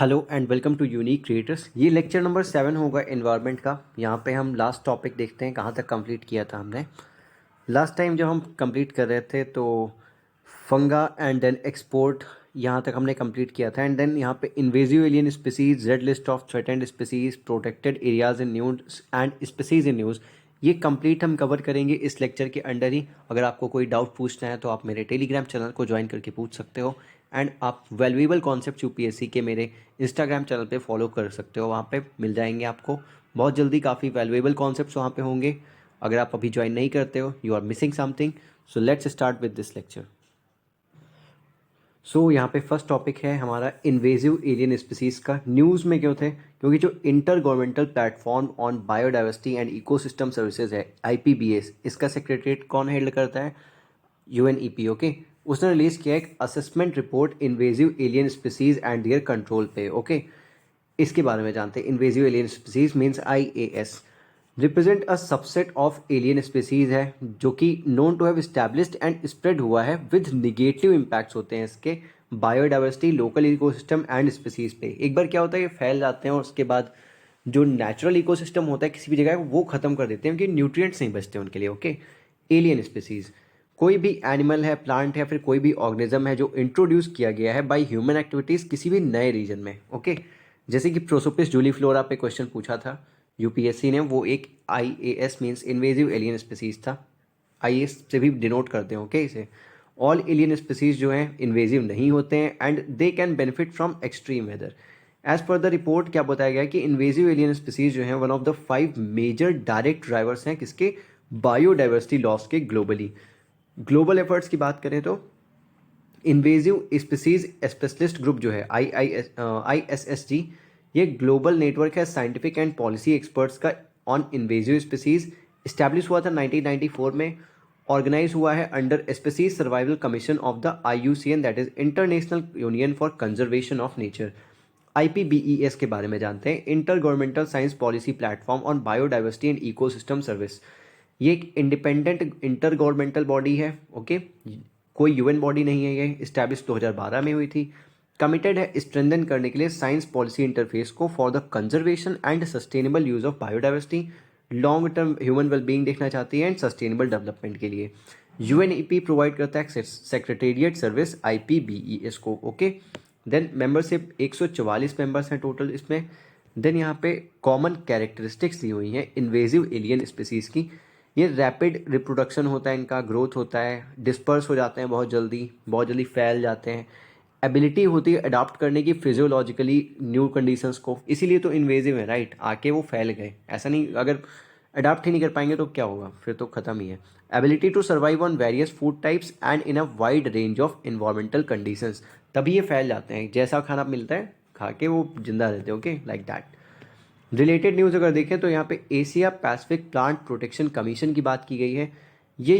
Hello and welcome to unique creators. ये lecture number 7 होगा environment का। यहाँ पे हम लास्ट टॉपिक देखते हैं कहाँ तक कंप्लीट किया था हमने। लास्ट टाइम जब हम कंप्लीट कर रहे थे तो फंगा एंड देन एक्सपोर्ट यहाँ तक हमने कंप्लीट किया था। एंड देन यहाँ पे invasive alien species, red list of threatened species, protected areas in news and species in news, ये कंप्लीट हम कवर करेंगे इस लेक्चर के अंडर ही। अगर आपको कोई डाउट पूछना है तो आप मेरे टेलीग्राम चैनल को ज्वाइन करके पूछ सकते हो। एंड आप वैल्यूएबल कॉन्सेप्ट यूपीएससी के मेरे इंस्टाग्राम चैनल पे फॉलो कर सकते हो, वहाँ पे मिल जाएंगे आपको बहुत जल्दी। काफ़ी वैल्यूएबल कॉन्सेप्ट्स वहाँ पे होंगे। अगर आप अभी ज्वाइन नहीं करते हो, you are missing something. So let's start with this lecture. So यहाँ पे फर्स्ट टॉपिक है हमारा इन्वेजिव एलियन स्पीसीज का। न्यूज़ में क्यों थे? क्योंकि जो intergovernmental platform on biodiversity and ecosystem services है, आईपीबीएस, इसका सेक्रेटरीट कौन हैंडल करता है? यूएनईपी। ओके, उसने रिलीज किया एक assessment report invasive alien species and their control पे। ओके, इसके बारे में जानते हैं। Invasive alien species means IAS represent a subset of alien species है जो कि known to have established and spread हुआ है विद निगेटिव इम्पैक्ट्स होते हैं इसके biodiversity, local ecosystem and species पे। एक बार क्या होता है, ये फैल जाते हैं और उसके बाद जो नेचुरल इकोसिस्टम होता है किसी भी जगह वो खत्म कर देते हैं, क्योंकि न्यूट्रिएंट्स नहीं बचते उनके लिए। ओके, एलियन स्पीसीज कोई भी एनिमल है, प्लांट है, फिर कोई भी ऑर्गेनिज्म है जो इंट्रोड्यूस किया गया है बाय ह्यूमन एक्टिविटीज किसी भी नए रीजन में। ओके, जैसे कि प्रोसोपिस जूलीफ्लोरा पे क्वेश्चन पूछा था यूपीएससी ने, वो एक IAS means invasive alien species था। आईएएस से भी डिनोट करते हैं। ओके, इसे ऑल एलियन स्पीसीज जो हैं इन्वेजिव नहीं होते हैं and they can benefit from extreme weather. As per the report क्या बताया गया कि इन्वेजिव एलियन स्पीसीज जो हैं one of the 5 major direct drivers हैं किसके? बायोडाइवर्सिटी लॉस के ग्लोबली। ग्लोबल एफर्ट्स की बात करें तो इन्वेजिव स्पीसीज स्पेशलिस्ट ग्रुप जो है आईएसएसजी, ये ग्लोबल नेटवर्क है साइंटिफिक एंड पॉलिसी एक्सपर्ट्स का ऑन इन्वेजिव स्पीसीज। इस्टेब्लिश हुआ था 1994 में। ऑर्गेनाइज हुआ है under species survival commission of the IUCN, that is international union for conservation of nature. IPBES के बारे में जानते हैं। Intergovernmental science policy platform on biodiversity and ecosystem service. ये एक इंडिपेंडेंट इंटर गवर्नमेंटल बॉडी है। ओके, कोई UN body नहीं है। ये इस्टेब्लिश 2012 में हुई थी। कमिटेड है स्ट्रेंथन करने के लिए साइंस पॉलिसी इंटरफेस को for the conservation and sustainable use of biodiversity. Long term human wellbeing देखना चाहती है एंड सस्टेनेबल डेवलपमेंट के लिए यूएनईपी प्रोवाइड करता है सेक्रेटेरिएट सर्विस आईपीबीईएस को। ओके, देन मेंबरशिप 144 मेंबर्स हैं टोटल इसमें। देन यहाँ पे कॉमन कैरेक्टरिस्टिक्स दी हुई हैं इन्वेजिव एलियन स्पीसीज की। ये रैपिड रिप्रोडक्शन होता है, इनका ग्रोथ होता है, डिस्पर्स हो जाते हैं बहुत जल्दी फैल जाते हैं। एबिलिटी होती है अडाप्ट करने की फिजियोलॉजिकली न्यू कंडीशंस को, इसीलिए तो इन्वेजिव है, राइट। आके वो फैल गए, ऐसा नहीं, अगर अडाप्ट ही नहीं कर पाएंगे तो क्या होगा, फिर तो खत्म ही है। Ability to survive on various food types and in a wide range of environmental conditions, तभी ये फैल जाते हैं। जैसा खाना मिलता है खा के वो जिंदा रहते हैं। Okay, like that. Related news अगर देखें तो यहाँ पे Asia Pacific plant protection commission की बात की गई है। ये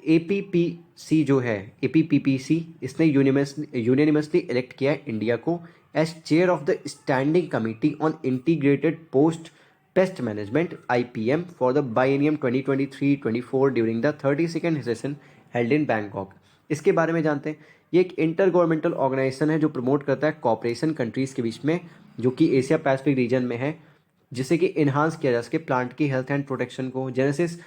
एपीपीसी जो है, एपीपीसी, इसने यूनियनिमसली इलेक्ट किया है इंडिया को as chair of the standing committee on integrated post pest management IPM for the biennium 2023-24 during the 32nd session held in Bangkok. इसके बारे में जानते हैं। ये एक इंटर गवर्नमेंटल ऑर्गेनाइजेशन है जो प्रमोट करता है कॉपरेशन कंट्रीज़ के बीच में, जो कि एशिया पैसिफिक रीजन में है, जिससे कि इन्हांस किया जा सके प्लांट की हेल्थ एंड प्रोटेक्शन को। जेनेसिस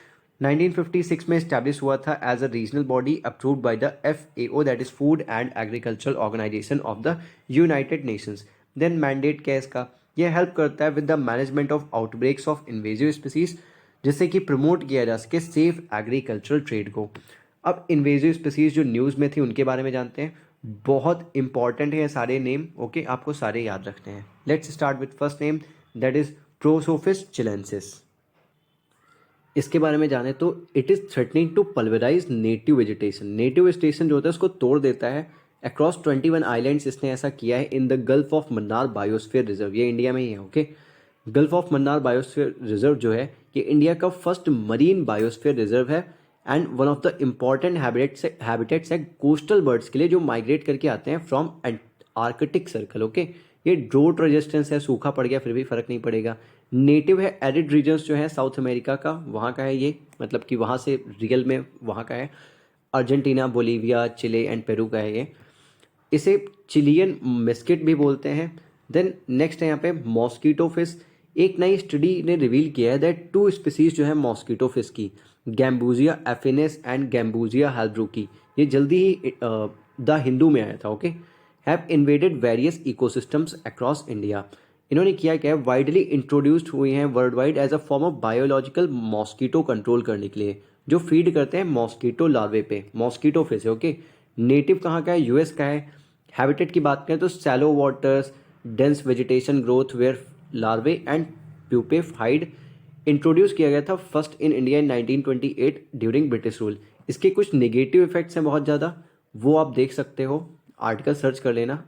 1956 में इस्टेब्लिश हुआ था as a regional body approved by the FAO, that is food and agricultural organization of the United Nations. Then mandate क्या है इसका? यह हेल्प करता है with the management of outbreaks of invasive species, जिससे कि प्रमोट किया जा सके सेफ एग्रीकल्चरल ट्रेड को। अब इन्वेजिव स्पीसीज जो न्यूज़ में थी उनके बारे में जानते हैं। बहुत इंपॉर्टेंट है सारे नेम। ओके, आपको सारे याद रखने हैं। Let's start with first name, that is Prosopis chilensis. इसके बारे में जाने तो it is threatening to pulverise native vegetation. Native vegetation जो होता है उसको तोड़ देता है। अक्रॉस 21 आइलैंड्स इसने ऐसा किया है in the gulf of Mannar biosphere reserve, ये इंडिया में ही है। Okay, gulf of Mannar biosphere reserve जो है ये इंडिया का फर्स्ट मरीन बायोस्फीयर रिजर्व है and one of the important habitats है कोस्टल बर्ड्स के लिए जो माइग्रेट करके आते हैं फ्रॉम आर्कटिक सर्कल। ओके, ये ड्रोट रेजिस्टेंस है, सूखा पड़ गया फिर भी फर्क नहीं पड़ेगा। नेटिव है एरिड रीजन्स जो है साउथ अमेरिका का, वहाँ का है ये, मतलब कि वहाँ से रियल में वहाँ का है। Argentina, Bolivia, Chile and Peru का है ये। इसे चिलियन मिस्किट भी बोलते हैं। देन नेक्स्ट है यहाँ पे मॉस्कीटो फिश। एक नई स्टडी ने रिवील किया है दैट 2 स्पीसीज जो है मॉस्कीटो फिश की, गैम्बूजिया एफिनिस एंड गैम्बूजिया हेल्ब्रूकी, ये जल्दी ही द हिंदू में आया था, okay, have invaded various ecosystems across India. इन्होंने किया क्या है, वाइडली इंट्रोड्यूस्ड हुए हैं world wide as a form of biological mosquito control करने के लिए, जो फीड करते हैं मॉस्कीटो लार्वे पे। मॉस्कीटो फिश है, ओके। नेटिव कहाँ का है, यूएस का है। हैबिटेट की बात करें तो shallow waters, dense vegetation growth where larvae and pupae hide. Introduce किया गया था first in India in 1928 during British rule. इसके कुछ नेगेटिव इफेक्ट्स हैं बहुत ज़्यादा, वो आप देख सकते हो, आर्टिकल सर्च कर लेना,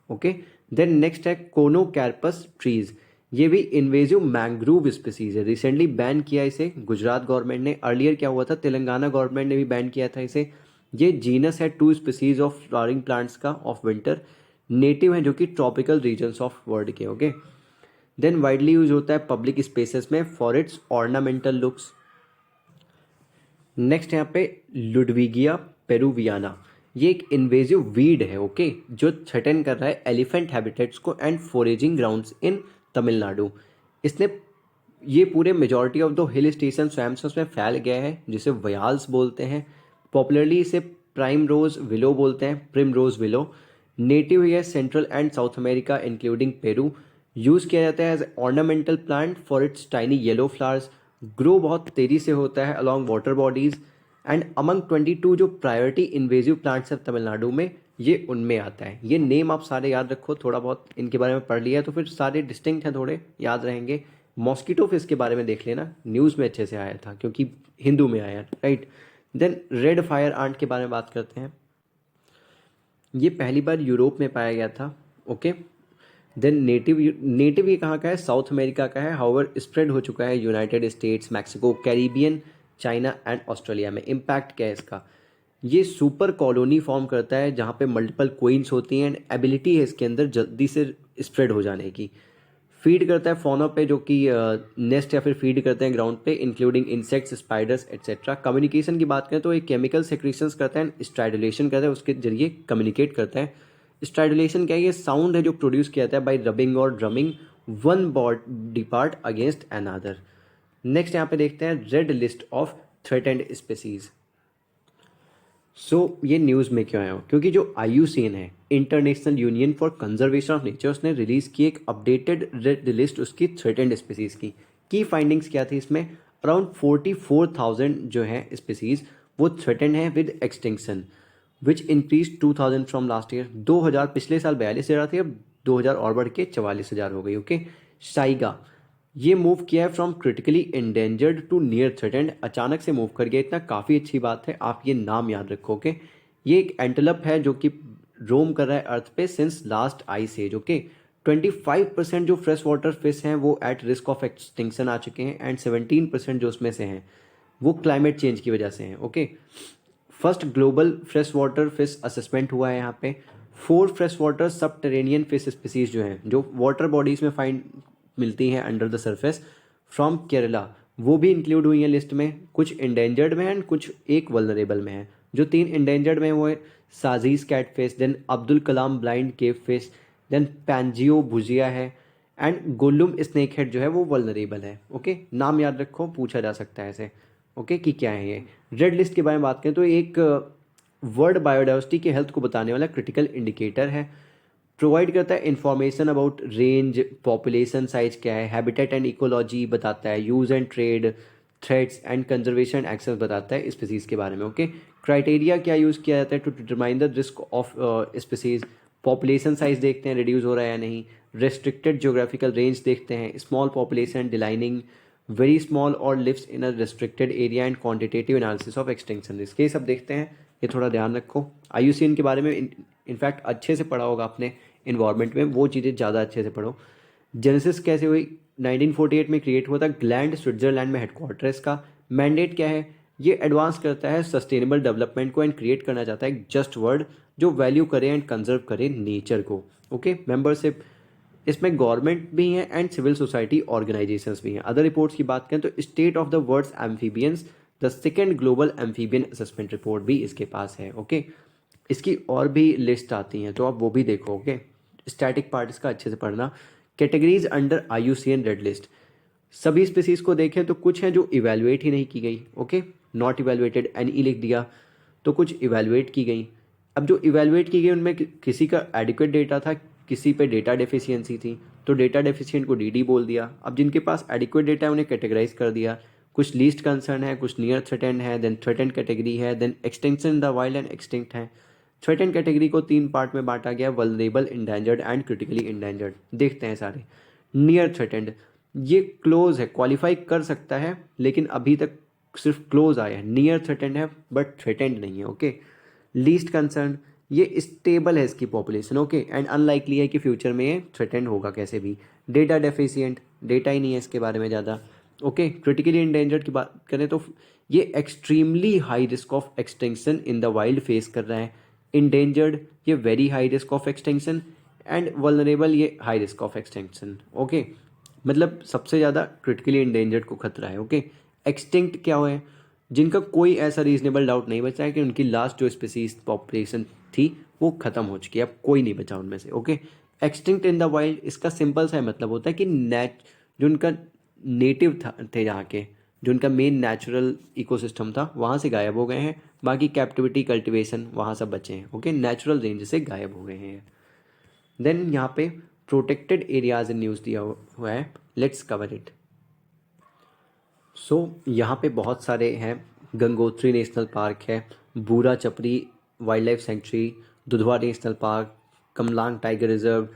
ओके। देन नेक्स्ट है कोनोकैरपस ट्रीज। ये भी इन्वेजिव मैंग्रोव स्पीसीज है, रिसेंटली बैन किया इसे गुजरात गवर्नमेंट ने। अर्लियर क्या हुआ था, तेलंगाना गवर्नमेंट ने भी बैन किया था इसे। ये जीनस है 2 स्पीसीज ऑफ फ्लावरिंग प्लांट्स का ऑफ विंटर, नेटिव है जो कि ट्रॉपिकल रीजन्स ऑफ वर्ल्ड के, ओके। देन वाइडली यूज होता है पब्लिक स्पेसेस में for its ornamental looks. Next यहाँ पे लुडविगिया पेरुवियाना। ये एक इन्वेजिव वीड है, ओके, जो थ्रेटन कर रहा है एलिफेंट हैबिटेट्स को एंड फोरेजिंग ग्राउंड्स इन तमिलनाडु। इसने ये पूरे majority of the hill station swamps में फैल गया है, जिसे वयाल्स बोलते हैं। पॉपुलरली इसे प्राइम रोज विलो बोलते हैं, प्रिम रोज विलो। नेटिव है central and south America including Peru. Use किया जाता है as ornamental plant for its tiny yellow flowers. Grow बहुत तेज़ी से होता है along water bodies and among 22 जो प्रायोरिटी इन्वेजिव प्लांट्स है तमिलनाडु में, ये उनमें आता है। ये नेम आप सारे याद रखो, थोड़ा बहुत इनके बारे में पढ़ लिया तो फिर सारे डिस्टिंक्ट हैं, थोड़े याद रहेंगे। मॉस्किटो फिश के बारे में देख लेना, न्यूज़ में अच्छे से आया था क्योंकि हिंदू में आया, right. Then red fire ant के बारे में बात करते हैं। ये पहली बार यूरोप में पाया गया था, ओके। देन नेटिव ये कहाँ का है, साउथ अमेरिका का है। हाउएवर स्प्रेड हो चुका है United states, Mexico, Caribbean, China and Australia में। इम्पैक्ट क्या है इसका, ये सुपर कॉलोनी फॉर्म करता है जहाँ पे मल्टीपल क्वींस होती हैं एंड एबिलिटी है इसके अंदर जल्दी से स्प्रेड हो जाने की। फीड करता है फौना पे जो कि नेस्ट या फिर फीड करते हैं ग्राउंड पे, including insects, spiders etcetera. Communication की बात करें तो एक केमिकल सेक्रेशंस करता है, स्ट्राइडुलेशन करता है, उसके जरिए कम्युनिकेट करता है। स्ट्राइडुलेशन क्या है, ये साउंड है जो प्रोड्यूस किया जाता है बाय रबिंग और drumming one body part against another. Next यहाँ पे देखते हैं red list of threatened species. ये न्यूज़ में क्यों आया हो, क्योंकि जो IUCN है, international union for conservation of nature, उसने रिलीज़ की एक अपडेटेड रेड लिस्ट उसकी थ्रेटेंड स्पीसीज़ की फाइंडिंग्स क्या थी इसमें, अराउंड 44,000 जो है स्पीसीज़ वो थ्रेटेंड है with extinction, which increase 2,000 from last year. 2,000 पिछले साल 42,000 थी, अब 2,000 और बढ़ के 44,000 हो गई, ओके। साइगा ये मूव किया है from critically endangered to near threatened, अचानक से मूव कर गया इतना, काफ़ी अच्छी बात है, आप ये नाम याद रखोगे। ये एक एंटेलप है जो कि रोम कर रहा है अर्थ पे since last ice age, okay. 25% जो फ्रेश वाटर फिश हैं वो एट रिस्क ऑफ एक्सटिंक्शन आ चुके हैं एंड 17% जो उसमें से हैं वो क्लाइमेट चेंज की वजह से हैं, okay. First global fresh water fish assessment हुआ है यहाँ पे। 4 fresh water subterranean fish species जो हैं, जो वाटर बॉडीज में फाइंड मिलती हैं under the surface from Kerala, वो भी इंक्लूड हुई हैं लिस्ट में। कुछ इंडेंजर्ड में एंड कुछ एक वल्नरेबल में है। जो 3 इंडेंजर्ड में वो है साजीज cat fish, then Abdul Kalam blind केव फिश, देन पैंजियो भुजिया है एंड गोलुम स्नेक हेड जो है वो वल्नरेबल है, ओके। नाम याद रखो, पूछा जा सकता है ऐसे, ओके, कि क्या है ये। रेड लिस्ट के बारे में बात करें तो एक वर्ल्ड बायोडाइवर्सिटी की हेल्थ को बताने वाला क्रिटिकल इंडिकेटर है। प्रोवाइड करता है information about range, population size क्या है, हैबिटेट एंड इकोलॉजी बताता है, use and trade, threats and conservation access बताता है स्पीसीज के बारे में, ओके। क्राइटेरिया क्या यूज़ किया जाता है to determine the risk of species, population size देखते हैं रिड्यूस हो रहा है या नहीं, रेस्ट्रिक्टेड ज्योग्राफिकल रेंज देखते हैं, small population declining, very small और lives in a restricted area and quantitative analysis of extinction risk, ये सब देखते हैं, ये थोड़ा ध्यान रखो। IUCN के बारे में इनफैक्ट अच्छे से पढ़ा होगा आपने इन्वायरमेंट में, वो चीज़ें ज़्यादा अच्छे से पढ़ो। जेनेसिस कैसे हुई, 1948 में क्रिएट हुआ था, ग्लैंड स्विट्जरलैंड में हेडक्वार्टर है इसका। मैंडेट क्या है, ये एडवांस करता है सस्टेनेबल डेवलपमेंट को एंड क्रिएट करना चाहता है एक जस्ट वर्ल्ड जो वैल्यू करे एंड कंजर्व करे नेचर को, ओके। मेंबरशिप इसमें गवर्नमेंट भी हैं एंड सिविल सोसाइटी ऑर्गेनाइजेशंस भी हैं। अदर रिपोर्ट्स की बात करें तो state of the world's amphibians, the second global amphibian assessment report भी इसके पास है, ओके। इसकी और भी लिस्ट आती हैं तो आप वो भी देखो। ओके, स्टैटिक पार्ट इसका अच्छे से पढ़ना। Categories under IUCN red list, सभी स्पीसीज को देखें तो कुछ हैं जो इवेलुएट ही नहीं की गई। ओके, नॉट इवेलुएटेड, NE लिख दिया, तो कुछ इवेलुएट की गई। अब जो इवेलुएट की गई उनमें किसी का एडिक्वेट डेटा था, किसी पे डेटा डेफिशिएंसी थी, तो डेटा डेफिशिएंट को DD बोल दिया। अब जिनके पास एडिक्वेट डेटा है उन्हें कैटेगराइज कर दिया, कुछ लीस्ट कंसर्न है, कुछ नियर थ्रेटेंड है, देन थ्रेटेंड कैटेगरी है, then extension in the wild and extinct है। थ्रेटेंड कैटेगरी को 3 पार्ट में बांटा गया, vulnerable, endangered and critically endangered. देखते हैं सारे। नियर थ्रेटेंड, ये क्लोज है, क्वालिफाई कर सकता है, लेकिन अभी तक सिर्फ क्लोज आया है। नियर थ्रेटेंड है बट थ्रेटेंड नहीं है। ओके, लीस्ट कंसर्न, ये स्टेबल है इसकी पॉपुलेशन। ओके, एंड अनलाइकली है कि फ्यूचर में ये थ्रेटेंड होगा कैसे भी। डेटा डेफिशिएंट, डेटा ही नहीं है इसके बारे में ज़्यादा। ओके, क्रिटिकली इंडेंजर्ड की बात करें तो ये extremely high risk of extinction in the wild face कर रहा है। इंडेंजर्ड, ये very high risk of extinction, and vulnerable, ये high risk of extinction. Okay, मतलब सबसे ज़्यादा क्रिटिकली इंडेंजर्ड को खतरा है। ओके, एक्सटिंक्ट क्या हुआ है, जिनका कोई ऐसा रीजनेबल डाउट नहीं बचा है कि उनकी लास्ट जो स्पीसीज पॉपुलेशन थी वो खत्म हो चुकी है, अब कोई नहीं बचा उनमें से। Okay, extinct in the wild, इसका सिंपल सा मतलब होता है कि जो उनका नेटिव था थे यहाँ के, जो उनका मेन नेचुरल इकोसिस्टम था वहाँ से गायब हो गए हैं। बाकी कैप्टिविटी, कल्टिवेशन वहाँ सब बचे हैं। ओके, नेचुरल रेंज से गायब हो गए हैं। देन यहाँ पे प्रोटेक्टेड एरियाज इन न्यूज़ दिया हुआ है, लेट्स कवर इट। सो यहाँ पे बहुत सारे हैं। गंगोत्री नेशनल पार्क है, Bura Chapori wildlife sanctuary, Dudhwa national park, Kamlang tiger reserve,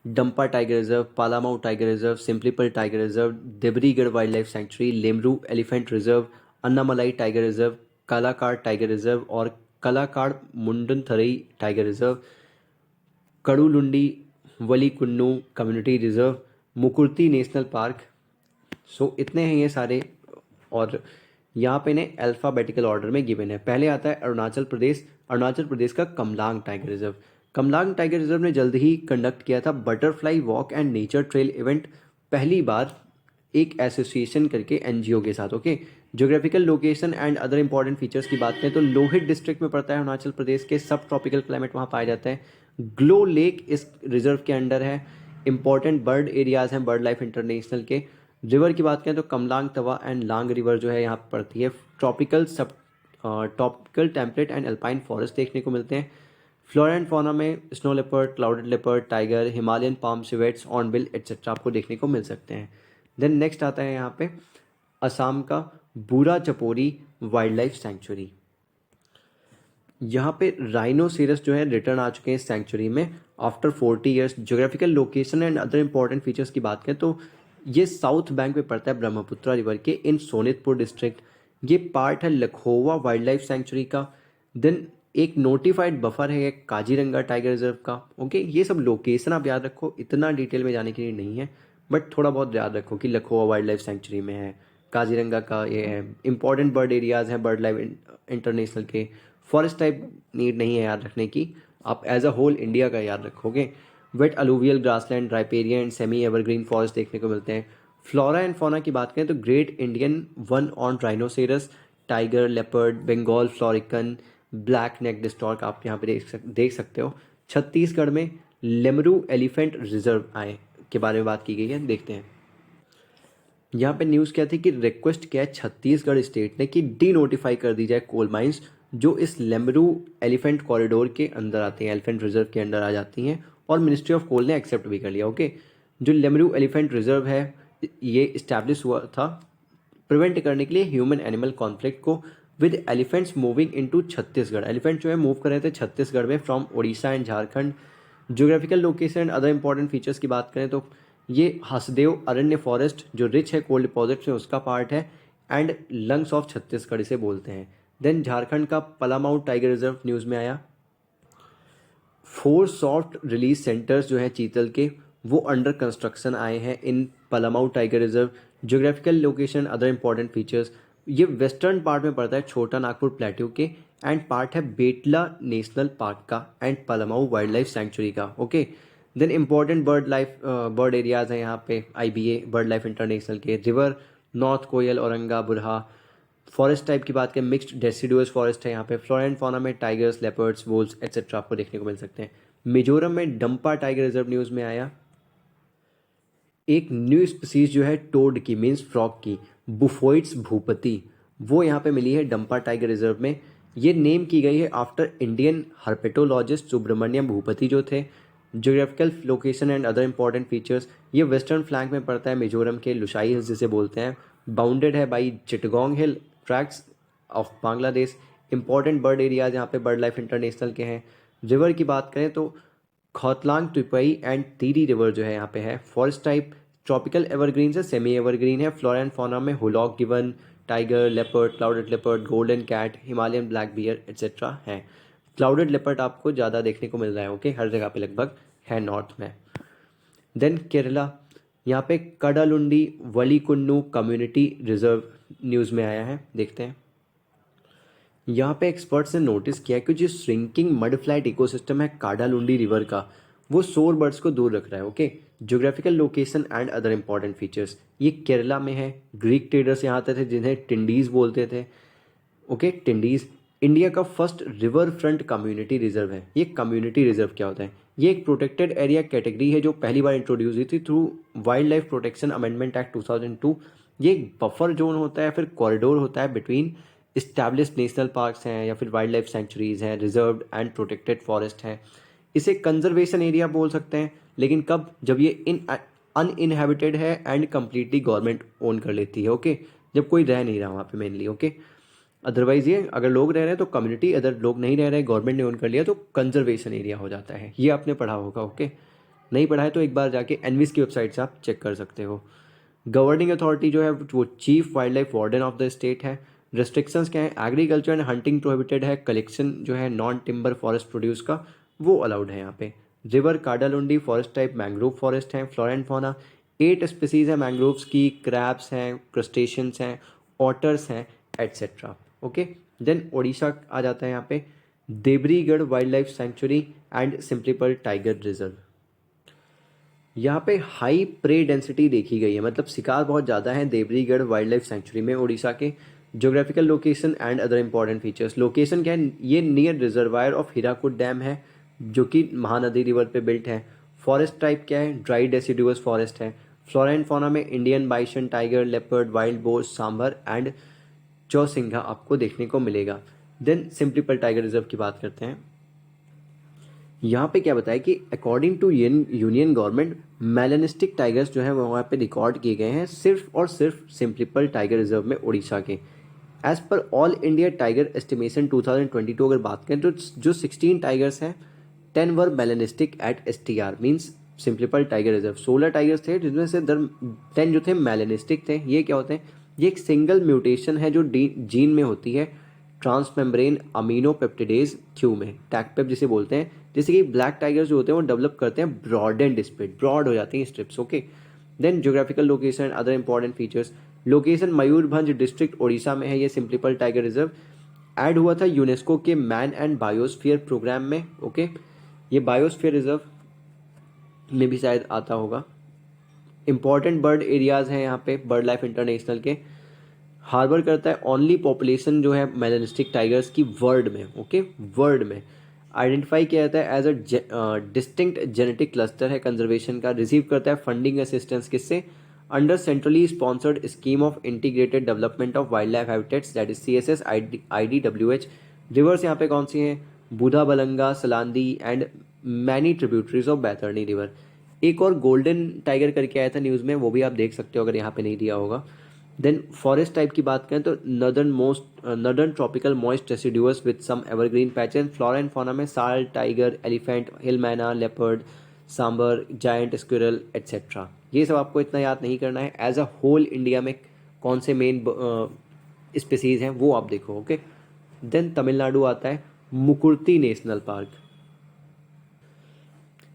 Dampa tiger reserve, Palamau tiger reserve, Simlipal tiger reserve, Debrigarh wildlife sanctuary, Lemru elephant reserve, Anamalai tiger reserve, Kalakad tiger reserve और Kalakad Mundanthurai tiger reserve, Kadalundi Vallikunnu community reserve, Mukurthi national park. So इतने हैं ये सारे। और यहाँ पे ने अल्फ़ाबेटिकल ऑर्डर में गिवन है। पहले आता है अरुणाचल प्रदेश, अरुणाचल प्रदेश का Kamalang tiger reserve. Kamalang tiger reserve ने जल्द ही कंडक्ट किया था butterfly walk and nature trail event, पहली बार एक एसोसिएशन करके NGO के साथ। Okay, geographical location and other important features की बात करें तो लोहित डिस्ट्रिक्ट में पड़ता है अरुणाचल प्रदेश के, सब ट्रॉपिकल क्लाइमेट वहाँ पाया जाता है। ग्लो लेक इस रिजर्व के अंडर है। इंपॉर्टेंट बर्ड एरियाज हैं बर्ड लाइफ इंटरनेशनल के। रिवर की बात करें तो कमलांग तवा एंड लांग रिवर जो है यहाँ पर पड़ती है। Tropical temperate and alpine forest देखने को मिलते हैं। फ्लोरा एंड फौना में snow leopard, clouded leopard, tiger, Himalayan palm civets, hornbill et cetera आपको देखने को मिल सकते हैं। देन नेक्स्ट आता है यहाँ पे असम का बूरा चपोरी वाइल्ड लाइफ सेंचुरी। यहाँ पे राइनोसेरस जो है रिटर्न आ चुके हैं इस सेंचुरी में after 40 years. Geographical location and other important features की बात करें तो ये साउथ बैंक पे पड़ता है ब्रह्मपुत्रा रिवर के, इन सोनितपुर डिस्ट्रिक्ट। ये पार्ट है लखोवा वाइल्ड लाइफ सेंचुरी का। देन एक नोटिफाइड बफर है काजीरंगा टाइगर रिजर्व का। ओके, ये सब लोकेशन आप याद रखो, इतना डिटेल में जाने के लिए नहीं है, बट थोड़ा बहुत याद रखो कि लखोवा वाइल्ड लाइफ सेंचुरी में है, काजीरंगा का ये है। इंपॉर्टेंट बर्ड एरियाज हैं बर्ड लाइफ इंटरनेशनल के। फॉरेस्ट टाइप नीड नहीं है याद रखने की, आप एज अ होल इंडिया का याद रखोगे। Wet alluvial grassland, riparian and semi evergreen forest देखने को मिलते हैं। फ्लोरा एंड फौना की बात करें तो ग्रेट इंडियन वन ऑन rhinoceros, tiger, leopard, Bengal florican, black necked stork आप यहाँ पे देख सकते हो। छत्तीसगढ़ में लेमरू एलिफेंट रिजर्व आए के बारे में बात की गई है, देखते हैं। यहाँ पे न्यूज़ क्या थी कि रिक्वेस्ट किया है छत्तीसगढ़ स्टेट ने कि डी नोटिफाई कर दी जाए कोल माइंस जो इस लेमरू एलिफेंट कॉरिडोर के अंदर आती हैं, एलिफेंट रिजर्व के अंदर आ जाती हैं, और मिनिस्ट्री ऑफ कोल ने एक्सेप्ट भी कर लिया। ओके, जो लेमरू एलिफेंट रिजर्व है ये इस्टेब्लिश हुआ था प्रिवेंट करने के लिए ह्यूमन एनिमल कॉन्फ्लिक्ट को with elephants moving into Chhattisgarh. Elephant जो है मूव कर रहे थे छत्तीसगढ़ में from Orissa and Jharkhand. Geographical location and other important features की बात करें तो ये हसदेव अरण्य फॉरेस्ट जो रिच है कोल डिपॉजिट्स में उसका पार्ट है, एंड लंग्स ऑफ छत्तीसगढ़ इसे बोलते हैं। देन झारखंड का पलामाऊ टाइगर रिजर्व न्यूज़ में आया। 4 सॉफ्ट रिलीज सेंटर्स जो है चीतल के वो अंडर कंस्ट्रक्शन आए हैं in Palamau tiger reserve. Geographical location other important features, ये वेस्टर्न पार्ट में पड़ता है छोटा नागपुर प्लेट्यू के, एंड पार्ट है बेटला नेशनल पार्क का and Palamau wildlife sanctuary का। Okay, then important bird areas हैं यहाँ पे IBA बर्ड लाइफ इंटरनेशनल के। River north Koel, Auranga, Burha, forest type की बात करें, मिक्स्ड डेसिडुअस फॉरेस्ट है यहाँ पे। फ्लोरा एंड फौना में टाइगर्स, लेपर्ड्स, वुल्व्स एटसेट्रा आपको देखने को मिल सकते हैं। मिजोरम में डंपा टाइगर रिजर्व न्यूज़ में आया। एक न्यू स्पीसीज जो है टोड की, मीन्स फ्रॉग की, बुफोइड्स भूपति, वो यहाँ पे मिली है डंपा टाइगर रिजर्व में। ये नेम की गई है after Indian herpetologist Subramaniam Bhupathy जो थे। Geographical location and other important features, ये वेस्टर्न फ्लैंक में पड़ता है मिजोरम के, लुसाई हिल्स जिसे बोलते हैं। बाउंडेड है by Chittagong hill tracks of Bangladesh. Important bird areas यहाँ पे बर्ड लाइफ इंटरनेशनल के हैं। रिवर की बात करें तो खौतलांग तुपई एंड तीरी रिवर जो है यहाँ पे है। फॉरेस्ट टाइप ट्रॉपिकल एवरग्रीन है, सेमी एवरग्रीन है। फ्लोरा एंड फौना में हुलॉक गिवन, tiger, leopard, clouded leopard, golden cat, Himalayan black bear etcetera है। क्लाउडेड लेपर्ड आपको ज़्यादा देखने को मिल रहा है, ओके, हर जगह पे लगभग है नॉर्थ में। देन केरला, यहाँ पे कडालुंडी वलीकुन्नू कम्युनिटी रिजर्व न्यूज़ में आया है, देखते हैं। यहाँ पे एक्सपर्ट्स ने नोटिस किया कि जो श्रिंकिंग मड फ्लैट इकोसिस्टम है काडालुंडी रिवर का, वो शोर बर्ड्स को दूर रख रहा है, okay. Geographical location and other important features, ये केरला में है। ग्रीक ट्रेडर्स यहाँ आते थे जिन्हें टिंडीज बोलते थे, ओके। टिंडीज इंडिया का first river front community reserve है। ये कम्युनिटी रिजर्व क्या होता है? ये एक प्रोटेक्टेड एरिया कैटेगरी है जो पहली बार इंट्रोड्यूस हुई थी through wild life protection amendment act 2002। ये एक बफर जोन होता है, फिर कॉरिडोर होता है बिटवीन इस्टेब्लिश्ड नेशनल पार्क्स हैं या फिर वाइल्ड लाइफ सेंचुरीज हैं, रिजर्व्ड एंड प्रोटेक्टेड फॉरेस्ट हैं। इसे कंजर्वेशन एरिया बोल सकते हैं, लेकिन कब? जब ये अनइनहेबिटेड है एंड कम्प्लीटली गवर्नमेंट ओन कर लेती है, ओके। जब कोई रह नहीं रहा वहाँ पे मेनली, ओके। अदरवाइज ये अगर लोग रह रहे हैं तो कम्युनिटी, अदर लोग नहीं रह रहे, गवर्नमेंट ने ओन कर लिया तो कंजर्वेशन एरिया हो जाता है। ये आपने पढ़ा होगा, ओके। नहीं पढ़ा है तो एक बार जाके एनविस की वेबसाइट से आप चेक कर सकते हो। गवर्निंग अथॉरिटी जो है वो chief wild life warden of the state है। रेस्ट्रिक्शंस क्या है? एग्रीकल्चर एंड हंटिंग प्रोहिबिटेड है। कलेक्शन जो है नॉन टिम्बर फॉरेस्ट प्रोड्यूस का, वो अलाउड है यहाँ पे। River Kadalundi forest type mangrove forest है। फ्लोरा एंड फौना 8 स्पीसीज है मैंग्रोव्स की, क्रैब्स हैं, क्रस्टेशियंस हैं, ऑटर्स हैं एटसेट्रा, ओके। देन ओडिशा आ जाता है यहाँ पे, Debrigarh wildlife sanctuary and Simlipal tiger reserve. यहाँ पे हाई प्रे डेंसिटी देखी गई है, मतलब शिकार बहुत ज़्यादा है देवरीगढ़ वाइल्ड लाइफ सेंचुरी में उड़ीसा के। Geographical location and other important features, location क्या है? ये near reservoir of Hirakud dam है जो कि महानदी रिवर पे बिल्ट है। फॉरेस्ट टाइप क्या है? ड्राई डेसिडुअस फॉरेस्ट है। फ्लोरा एंड फौना में Indian bison, tiger, leopard, wild boar, sambar and chousingha आपको देखने को मिलेगा। देन सिंपलीपल टाइगर रिजर्व की बात करते हैं। यहाँ पे क्या बताया कि according to union government melanistic tigers जो है वो वहाँ पे रिकॉर्ड किए गए हैं सिर्फ और सिर्फ सिंपलीपल टाइगर रिजर्व में उड़ीसा के। As per all India tiger estimation 2022 अगर बात करें तो जो 16 टाइगर्स हैं 10 were melanistic at STR, means Simlipal tiger reserve. 16 tigers थे जिसमें से 10 जो थे मेलानिस्टिक थे। ये क्या होते हैं? ये एक सिंगल म्यूटेशन है जो जीन में होती है, ट्रांसमेम्ब्रेन अमीनोपेप्टिडेज क्यू में, टैकपेप जिसे बोलते हैं। जैसे कि ब्लैक टाइगर्स जो होते हैं वो डेवलप करते हैं ब्रॉड एंड स्प्लिट, ब्रॉड हो जाती हैं stripes, okay. Then geographical location and other important features, location Mayurbhanj district Orissa में है ये सिंपलीपल टाइगर रिजर्व। ऐड हुआ था यूनेस्को के मैन एंड बायोस्फीयर प्रोग्राम में, ओके। ये बायोस्फीयर रिजर्व में भी शायद आता होगा। इंपॉर्टेंट बर्ड एरियाज हैं यहाँ पे बर्ड लाइफ इंटरनेशनल के। हार्बर करता है ओनली पॉपुलेशन जो है मेलानिस्टिक टाइगर्स की वर्ल्ड में, ओके, वर्ल्ड में। आइडेंटिफाई किया जाता है as a distinct genetic cluster है कंजर्वेशन का। रिसीव करता है फंडिंग असिस्टेंस किससे? Under centrally sponsored scheme of integrated development of wild life habitats, that is CSS IDWH। Rivers यहाँ पे कौन सी हैं? Budhabalanga, Salandi and many tributaries of Baitarani river. एक और गोल्डन टाइगर करके आया था न्यूज़ में, वो भी आप देख सकते हो अगर यहाँ पे नहीं दिया होगा। देन फॉरेस्ट टाइप की बात करें तो northern tropical moist deciduous with some evergreen patches. Flora and fauna में sal, tiger, elephant, hill myna, leopard, sambar, giant squirrel etcetera. ये सब आपको इतना याद नहीं करना है। एज अ होल इंडिया में कौन से मेन स्पीसीज हैं वो आप देखो, ओके। देन तमिलनाडु आता है, Mukurthi national park.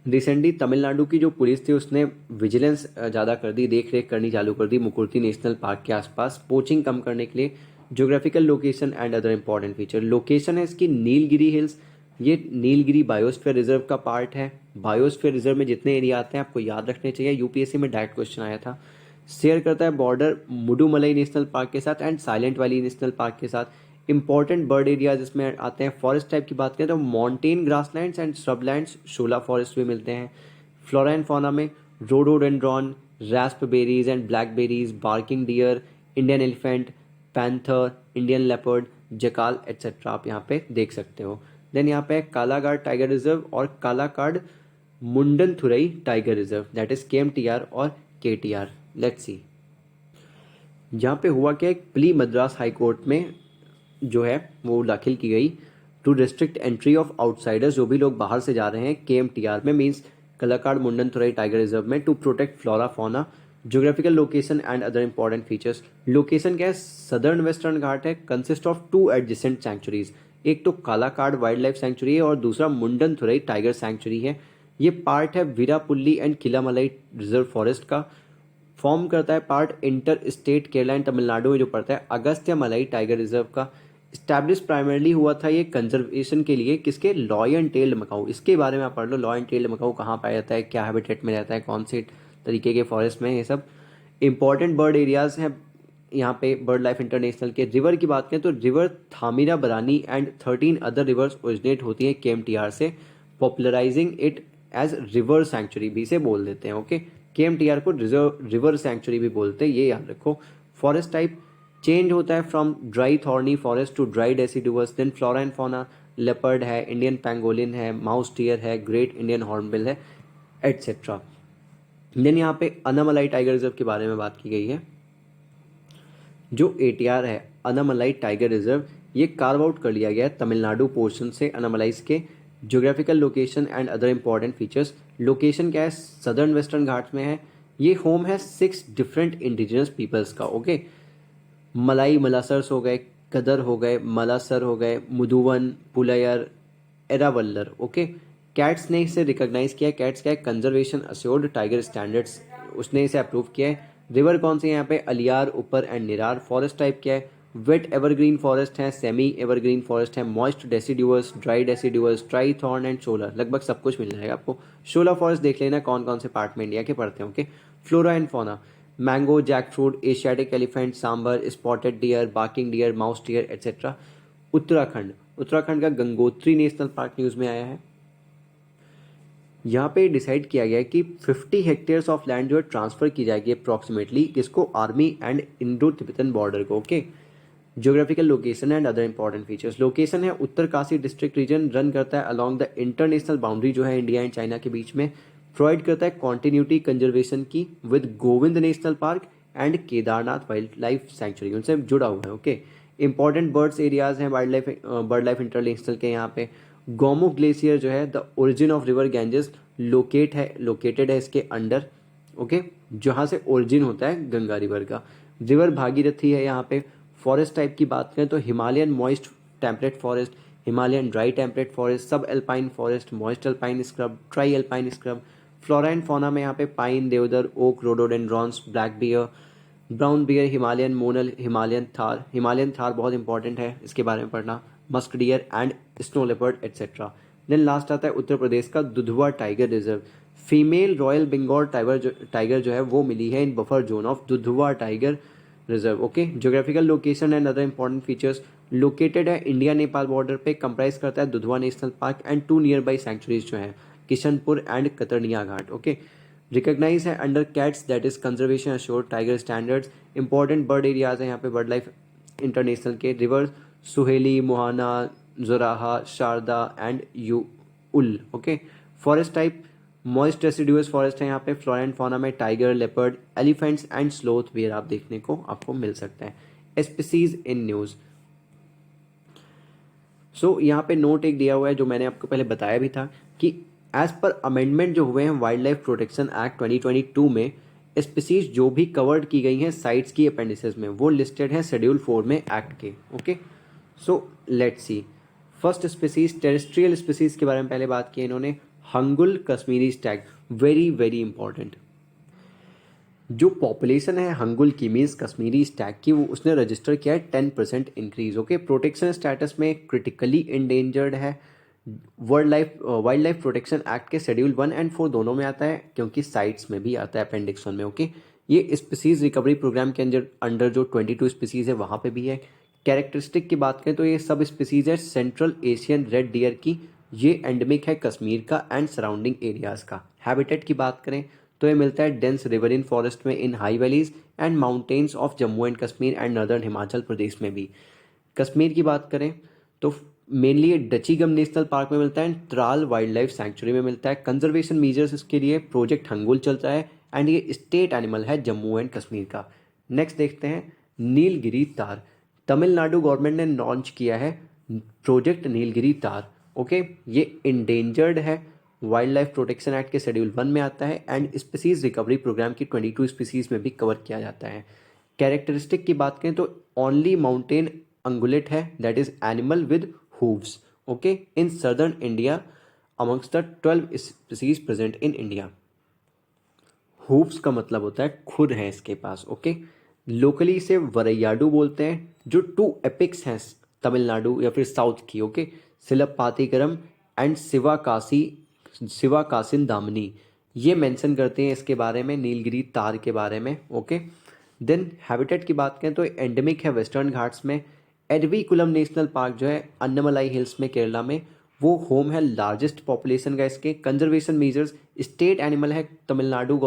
Recently Tamil Nadu की जो पुलिस थी उसने विजिलेंस ज़्यादा कर दी, देख रेख करनी चालू कर दी मुकुर्ती नेशनल पार्क के आसपास, पोचिंग कम करने के लिए। Geographical location and other important feature, location है इसकी नीलगिरी हिल्स। ये नीलगिरी बायोस्फीयर रिजर्व का पार्ट है। बायोस्फीयर रिजर्व में जितने एरिया आते हैं आपको याद रखने चाहिए, UPSC में डायरेक्ट क्वेश्चन आया था। शेयर करता है बॉर्डर मुडुमलाई नेशनल पार्क के साथ and silent valley national park के साथ। इंपॉर्टेंट बर्ड एरियाज इसमें आते हैं। फॉरेस्ट टाइप की बात करें तो mountain grasslands and shrublands, shola forest भी मिलते हैं। फ्लोरा एंड फौना में rhododendron, raspberries and blackberries, barking deer, Indian elephant, panther, Indian leopard, jackal et cetera आप यहाँ पे देख सकते हो। देन यहाँ पे कालागाड़ टाइगर रिजर्व और Kalakad Mundanthurai tiger reserve, that is KMTR और KTR। लेट्स सी यहाँ पे हुआ क्या, एक प्ली मद्रास हाई कोर्ट में जो है वो दाखिल की गई to restrict entry of outsiders, जो भी लोग बाहर से जा रहे हैं KMTR में, means Kalakad Mundanthurai tiger reserve में, to protect flora fauna, geographical location and other important features. Location क्या है, सदर्न वेस्टर्न घाट है, कंसिस्ट ऑफ 2 एडजेसेंट सैंक्चुरीज, एक तो कालाकाड़ वाइल्ड लाइफ सैंक्चुरी है और दूसरा मुंडनथुरई टाइगर सैंक्चुरी है। ये पार्ट है वीरापुल्ली एंड किलामलाई रिजर्व फॉरेस्ट का। फॉर्म करता है part inter state Kerala and Tamil Nadu में जो पड़ता है अगस्त्य मलाई टाइगर रिजर्व का। स्टैब्लिश प्राइमरली हुआ था ये कंजर्वेशन के लिए, किसके, लॉय एंड टेल्ड मकाऊ। इसके बारे में आप पढ़ लो, लॉय एंड टेल्ड मकाऊ कहाँ पाया जाता है, क्या हैबिटेट में रहता है, कौन से तरीके के फॉरेस्ट में, ये सब इंपॉर्टेंट बर्ड एरियाज हैं यहाँ पे बर्ड लाइफ इंटरनेशनल के। रिवर की बात करें तो रिवर थामीरा बरानी एंड 13 अदर रिवर्स ओरिजिनेट होती है KMTR से, popularising it as river sanctuary भी से बोल देते हैं। ओके, KMTR को रिवर सैंक्चुरी भी बोलते हैं, ये याद रखो। फॉरेस्ट टाइप चेंज होता है from dry thorny forest to dry deciduous. Then flora and fauna, leopard है, इंडियन पैंगोलिन है, माउस डियर है, ग्रेट इंडियन हॉर्नबिल है, एट्सेट्रा। देन यहाँ पे अनामलाई टाइगर रिजर्व के बारे में बात की गई है। जो ATR है अनामलाई टाइगर रिजर्व, ये कार्व आउट कर लिया गया है तमिलनाडु पोर्शन से अनामलाइज के। Geographical location and other important features, location क्या है, सदर्न वेस्टर्न घाट्स में है। ये होम है 6 डिफरेंट इंडिजिनस पीपल्स का। ओके, मलाई मलासर्स हो गए, कदर हो गए, मलासर हो गए, मुदुवन, पुलयर, एरावल्लर। ओके, कैट्स ने इसे रिकॉग्नाइज किया। कैट्स क्या है, कंजर्वेशन अस्योर्ड टाइगर स्टैंडर्ड्स, उसने इसे अप्रूव किया है। रिवर कौन सी है यहाँ पे, अलियार, ऊपर एंड निरार। फॉरेस्ट टाइप क्या है, वेट एवरग्रीन फॉरेस्ट है, सेमी एवरग्रीन फॉरेस्ट है, moist deciduous, dry deciduous, dry thorn and shola, लगभग सब कुछ मिल जाएगा आपको। शोला फॉरेस्ट देख लेना कौन कौन से पार्ट में इंडिया के पड़ते हैं। Okay, flora and fauna, mango, jackfruit, Asiatic elephant, sambar, spotted deer, barking deer, mouse deer etcetera. Uttarakhand, Uttarakhand का गंगोत्री नेशनल पार्क न्यूज़ में आया है। यहाँ पे डिसाइड किया गया है कि 50 हेक्टेयर्स ऑफ लैंड जो है ट्रांसफर की जाएगी अप्रॉक्सीमेटली, किसको, army and Indo Tibetan border को। Okay, geographical location and other important features, location है उत्तरकाशी डिस्ट्रिक्ट रीजन, रन करता है अलॉन्ग द इंटरनेशनल बाउंड्री जो है इंडिया एंड चाइना के बीच में, प्रोवाइड करता है कॉन्टिन्यूटी कंजर्वेशन की with Govind national park and Kedarnath wild life sanctuary, उनसे जुड़ा हुआ है। ओके, इंपॉर्टेंट बर्ड्स एरियाज हैं बर्ड लाइफ इंटरनेशनल के। यहाँ पे गोमुख ग्लेशियर जो है the origin of river Ganges located है इसके अंडर। ओके, जहाँ से ओरिजिन होता है गंगा रिवर का। रिवर भागीरथी है यहाँ पे। फॉरेस्ट टाइप की बात करें तो Himalayan moist temperate forest, Himalayan dry temperate forest, sub alpine forest, moist alpine scrub, dry alpine scrub. Flora and fauna में यहाँ पे pine, deodar, oak, rhododendrons, black bear, brown bear, Himalayan monal, Himalayan tahr बहुत important है, इसके बारे में पढ़ना, musk deer and snow leopard et cetera. Then last आता है उत्तर प्रदेश का Dudhwa tiger reserve. Female royal Bengal tiger जो है वो मिली है in buffer zone of Dudhwa tiger reserve. Okay, geographical location and other important features, located है इंडिया नेपाल बॉर्डर पे, कंप्राइज करता है Dudhwa national park and 2 nearby sanctuaries जो है Kishanpur and Katarniya Ghat. Okay, recognise है under CATS, that is conservation assured tiger standards. Important bird areas हैं यहाँ पे बर्ड लाइफ इंटरनेशनल के, रिवर सुहेली, मोहाना, जोराहा, शारदा एंड यू Ul. Okay, forest type moist deciduous forest है यहाँ पे। फ्लोरा एंड फौना में tiger, leopard, elephants and sloth beer आप देखने को आपको मिल सकता है। स्पीसीज इन न्यूज, सो यहाँ पे नोट एक दिया हुआ है जो मैंने आपको पहले बताया भी था कि एज पर अमेंडमेंट जो हुए हैं वाइल्ड लाइफ प्रोटेक्शन एक्ट 2022 में, स्पीसीज जो भी कवर्ड की गई हैं साइट्स की अपेंडिसेस में वो लिस्टेड है शेड्यूल 4 में एक्ट के। Okay, so let's see first species, terrestrial species के बारे में पहले बात की इन्होंने, hangul Kashmiri Stag, very very important. जो पॉपुलेशन है हंगुल की मीन्स कश्मीरी स्टैग की, वो उसने रजिस्टर किया है 10% इंक्रीज। ओके, प्रोटेक्शन स्टेटस में क्रिटिकली इंडेंजर्ड है। वाइल्ड लाइफ प्रोटेक्शन एक्ट के शेड्यूल 1 एंड 4 दोनों में आता है, क्योंकि साइट्स में भी आता है अपेंडिक्स 1 में। ओके, ये स्पीसीज रिकवरी प्रोग्राम के अंडर जो 22 स्पीसीज है वहाँ पे भी है। कैरेक्टरिस्टिक की बात करें तो ये सब स्पीसीज है सेंट्रल एशियन रेड डियर की, ये एंडेमिक है कश्मीर का एंड सराउंडिंग एरियाज का। हैबिटेट की बात करें तो ये मिलता है डेंस रिवरिन फॉरेस्ट में in high valleys and mountains of Jammu and Kashmir and northern Himachal Pradesh में भी। कश्मीर की बात करें तो मेनली ये डचीगम नेशनल पार्क में मिलता है and Tral wild life sanctuary में मिलता है। कंजर्वेशन मीजर्स इसके लिए प्रोजेक्ट हंगुल चलता है एंड ये स्टेट एनिमल है जम्मू एंड कश्मीर का। नेक्स्ट देखते हैं नीलगिरी तार। तमिलनाडु गवर्नमेंट ने लॉन्च किया है प्रोजेक्ट नीलगिरी तार। ओके, ये इंडेंजर्ड है, वाइल्ड लाइफ प्रोटेक्शन एक्ट के शेड्यूल 1 में आता है एंड स्पीसीज रिकवरी प्रोग्राम की 22 स्पीसीज में भी कवर किया जाता है। कैरेक्टरिस्टिक की बात करें तो ओनली माउंटेन अंगुलेट है that is animal with hooves, okay, in southern India amongst the 12 species present in India. Hooves का मतलब होता है खुर है इसके पास, ओके। लोकली इसे वरैयाडू बोलते हैं। जो 2 एपिक्स हैं तमिलनाडु या फिर साउथ की, ओके, सिलप्पातीकरम एंड शिवाकासिन दामनी, ये मेंशन करते हैं इसके बारे में, नीलगिरी तार के बारे में, ओके। देन हैबिटेट की बात करें तो एंडेमिक है वेस्टर्न घाट्स में। एरवीकुलम नेशनल पार्क जो है अन्नमलाई हिल्स में केरला में, वो होम है लार्जेस्ट पॉपुलेशन का इसके। कंजर्वेशन मेजर्स स्टेट एनिमल है तमिलनाडु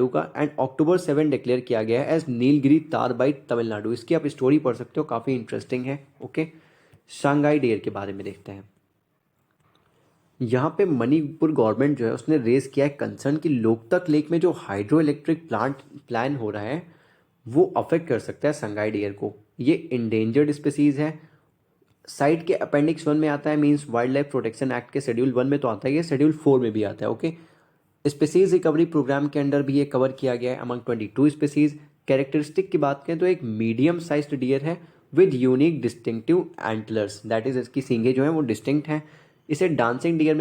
का एंड अक्टूबर 7 डिक्लेयर किया गया है एज नीलगिरी तार बाई तमिलनाडु। इसकी आप स्टोरी पढ़ सकते हो, काफ़ी इंटरेस्टिंग है, ओके। शांघाई डियर के बारे में देखते हैं। यहाँ पे मणिपुर गवर्नमेंट जो है उसने रेज किया है कंसर्न कि लोकतक लेक में जो हाइड्रो इलेक्ट्रिक प्लान हो रहा है वो अफेक्ट कर सकता है संगाई डियर को। ये इंडेंजर्ड स्पीसीज है, साइट के अपेंडिक्स 1 में आता है, means wild life protection act के शेड्यूल 1 में तो आता ही है, शेड्यूल 4 में भी आता है, ओके। स्पीसीज रिकवरी प्रोग्राम के अंडर भी ये कवर किया गया है अमंग 22 स्पीसीज। कैरेक्टरिस्टिक की बात करें तो एक मीडियम साइज्ड डियर है with unique distinctive antlers, that is इसकी सींगे जो है वो डिस्टिंक्ट हैं। इसे डांसिंग डियर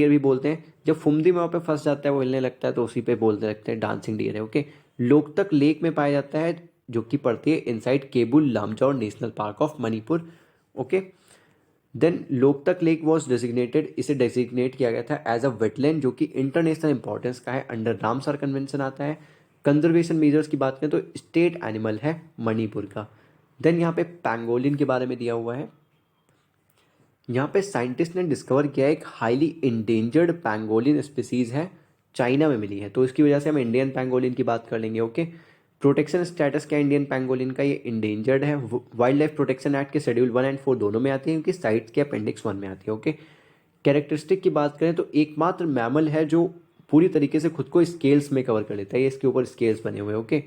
भी बोलते हैं। जब फुमदी में वहाँ पे फंस जाता है, वो हिलने लगता है, तो उसी पे बोलते लगते हैं डांसिंग डियर है, ओके। लोकतक लेक में पाया जाता है जो कि पड़ती है inside Keibul Lamjao national park of Manipur, okay. Then Loktak lake was designated, इसे डेजिग्नेट किया गया था एज अ वेटलैंड जो कि इंटरनेशनल इंपॉर्टेंस का है, अंडर रामसर कन्वेंशन आता है। कंजर्वेशन मेजर्स की बात करें तो स्टेट एनिमल है मणिपुर का। देन यहाँ पे पैंगोलिन के बारे में दिया हुआ है। यहाँ पे साइंटिस्ट ने डिस्कवर किया एक हाईली इंडेंजर्ड पैंगोलिन स्पीसीज है, चाइना में मिली है, तो इसकी वजह से हम इंडियन पैंगोलिन की बात कर लेंगे, ओके। प्रोटेक्शन स्टेटस क्या इंडियन पैंगोलिन का, ये इंडेंजर्ड है, वाइल्ड लाइफ प्रोटेक्शन एक्ट के शेड्यूल 1 एंड 4 दोनों में आती है, क्योंकि साइट्स के अपेंडिक्स 1 में आती है, ओके। कैरेक्टरिस्टिक की बात करें तो एकमात्र मैमल है जो पूरी तरीके से खुद को स्केल्स में कवर कर लेता है, ये इसके ऊपर स्केल्स बने हुए हैं, ओके।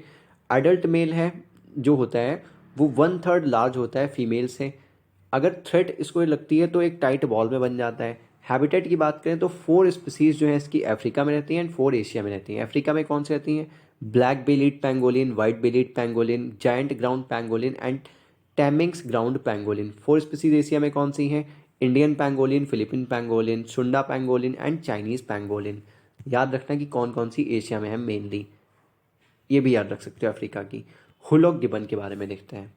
अडल्ट मेल है जो होता है वो 1/3 लार्ज होता है फीमेल से। अगर थ्रेट इसको लगती है तो एक टाइट बॉल में बन जाता है। हैबिटेट की बात करें तो 4 स्पीसीज जो है इसकी अफ्रीका में रहती हैं एंड 4 एशिया में रहती हैं। अफ्रीका में कौन सी रहती हैं? Black bellied pangolin, white bellied pangolin, giant ground pangolin and Temminck's ground pangolin. 4 species Asia में कौन सी हैं? Indian pangolin, Philippine pangolin, Sunda pangolin and Chinese pangolin. याद रखना कि कौन कौन सी एशिया में है मेनली, ये भी याद रख सकते हो अफ्रीका की। हुलॉक गिबन के बारे में देखते हैं।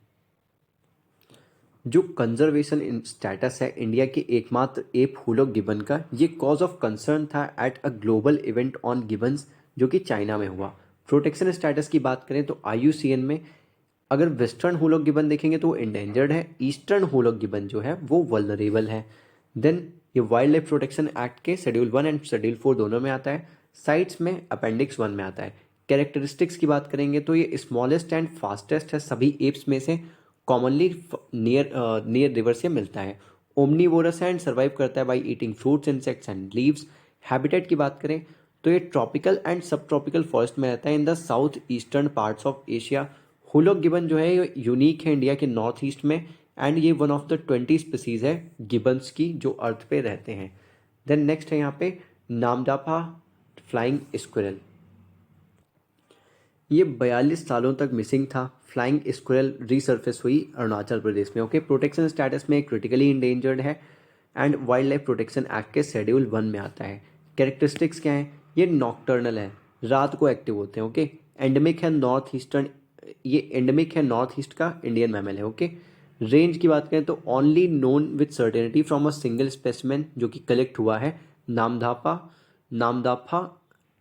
जो कंजर्वेशन स्टेटस है इंडिया के एकमात्र एप हुलॉक गिबन का, ये कॉज ऑफ कंसर्न था at a global event on Gibbons जो कि चाइना में हुआ। प्रोटेक्शन स्टेटस की बात करें तो IUCN में अगर वेस्टर्न हुलॉक गिबन देखेंगे तो वो इंडेंजर्ड है, ईस्टर्न हुलॉक गिबन जो है वो वल्नरेबल है। देन ये वाइल्ड लाइफ प्रोटेक्शन एक्ट के शेड्यूल 1 एंड शेड्यूल 4 दोनों में आता है, साइट्स में अपेंडिक्स 1 में आता है। कैरेक्टरिस्टिक्स की बात करेंगे तो ये स्मॉलेस्ट एंड फास्टेस्ट है सभी एप्स में से, कॉमनली नियर रिवर से मिलता है। ओमनीवोरस है एंड सर्वाइव करता है by eating fruits, insects and leaves. Habitat की बात करें तो ये ट्रॉपिकल एंड सब ट्रॉपिकल फॉरेस्ट में रहता है in the south eastern parts of Asia. Hoolock gibbon जो है ये यूनिक है इंडिया के नॉर्थ ईस्ट में एंड ये वन ऑफ द 20 स्पीसीज है गिबन्स की जो अर्थ पे रहते हैं। देन नेक्स्ट है यहाँ पे नामदाफा फ्लाइंग स्क्विरल। ये 42 सालों तक मिसिंग था। फ्लाइंग स्क्विरल रिसर्फेस हुई अरुणाचल प्रदेश में, ओके। प्रोटेक्शन स्टेटस में क्रिटिकली इंडेंजर्ड है and wild life protection act के शेड्यूल 1 में आता है। कैरेक्टरिस्टिक्स क्या है? ये नॉकटर्नल है, रात को एक्टिव होते हैं, ओके। एंडेमिक है नॉर्थ ईस्टर्न, ये एंडेमिक है नॉर्थ ईस्ट का इंडियन मैमल है, ओके। रेंज की बात करें तो only known with certainty from a single specimen जो कि कलेक्ट हुआ है नामदाफा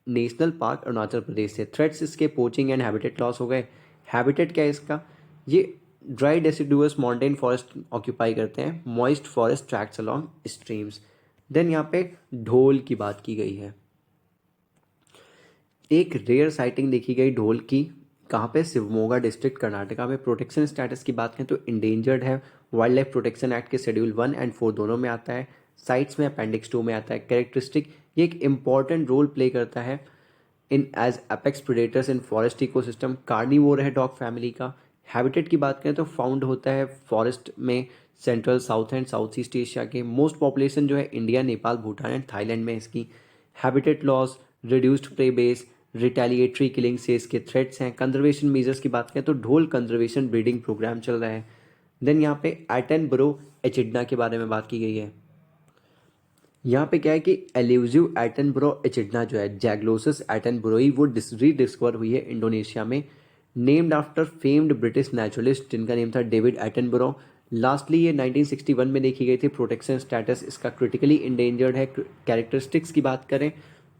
नेशनल पार्क अरुणाचल प्रदेश से। थ्रेट्स इसके पोचिंग एंड हैबिटेट लॉस हो गए। हैबिटेट क्या है इसका, ये dry deciduous mountain forest occupy करते हैं, moist forest tracts along streams. Then यहाँ पे ढोल की बात की गई है। एक रेयर साइटिंग देखी गई ढोल की, कहाँ पे, शिवमोगा डिस्ट्रिक्ट कर्नाटका में। प्रोटेक्शन स्टेटस की बात करें तो इंडेंजर्ड है, वाइल्ड लाइफ प्रोटेक्शन एक्ट के शेड्यूल 1 एंड 4 दोनों में आता है। साइट्स में अपेंडिक्स 2 में आता है। कैरेक्टरिस्टिक, ये एक इंपॉर्टेंट रोल प्ले करता है in as apex predators in forest ecosystem. Carnivore है डॉग फैमिली का। हैबिटेट की बात करें तो फाउंड होता है फॉरेस्ट में central, south and south east Asia के। मोस्ट पॉपुलेशन जो है India, Nepal, Bhutan and Thailand में इसकी। Habitat loss, reduced prey base, retaliatory killing से इसके थ्रेट्स हैं। कंजर्वेशन मेजर्स की बात करें तो ढोल कंजर्वेशन ब्रीडिंग प्रोग्राम चल रहा है। देन यहाँ पे एटनबरो एचिडना के बारे में बात की गई है। यहाँ पे क्या है कि एल्यूजिव एटनबरो एचिडना जो है, जैग्लोसिस एटनबरोई, वो रीडिस्कवर हुई है इंडोनेशिया में। Named after famed British naturalist जिनका नेम था डेविड एटनबरो। लास्टली ये 1961 में देखी गई थी। प्रोटेक्शन स्टेटस इसका क्रिटिकली इंडेंजर्ड है। कैरेक्टरिस्टिक्स की बात करें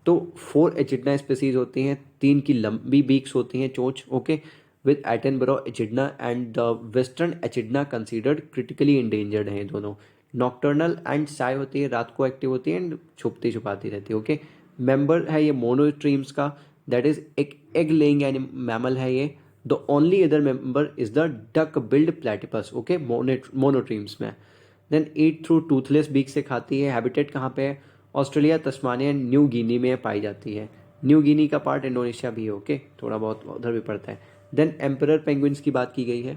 तो 4 एचिडना स्पीसीज होती हैं, 3 की लंबी बीक्स होती हैं, चोंच, okay, with Attenborough echidna and the western echidna considered critically endangered हैं दोनों। नॉक्टर्नल एंड साई होती है, रात को एक्टिव होती है एंड छुपती छुपाती रहती है, ओके। मेंबर है ये मोनोट्रीम्स का, दैट इज एक एग लेइंग मैमल है ये। The only other member is the duck billed platypus, okay, monotremes में। Then eat through toothless beak से खाती है। हैबिटेट कहाँ पे है, ऑस्ट्रेलिया, तस्मानिया, न्यू गिनी में पाई जाती है। न्यू गिनी का पार्ट इंडोनेशिया भी है, ओके, थोड़ा बहुत उधर भी पड़ता है। देन एम्परर पेंगुइन्स की बात की गई है।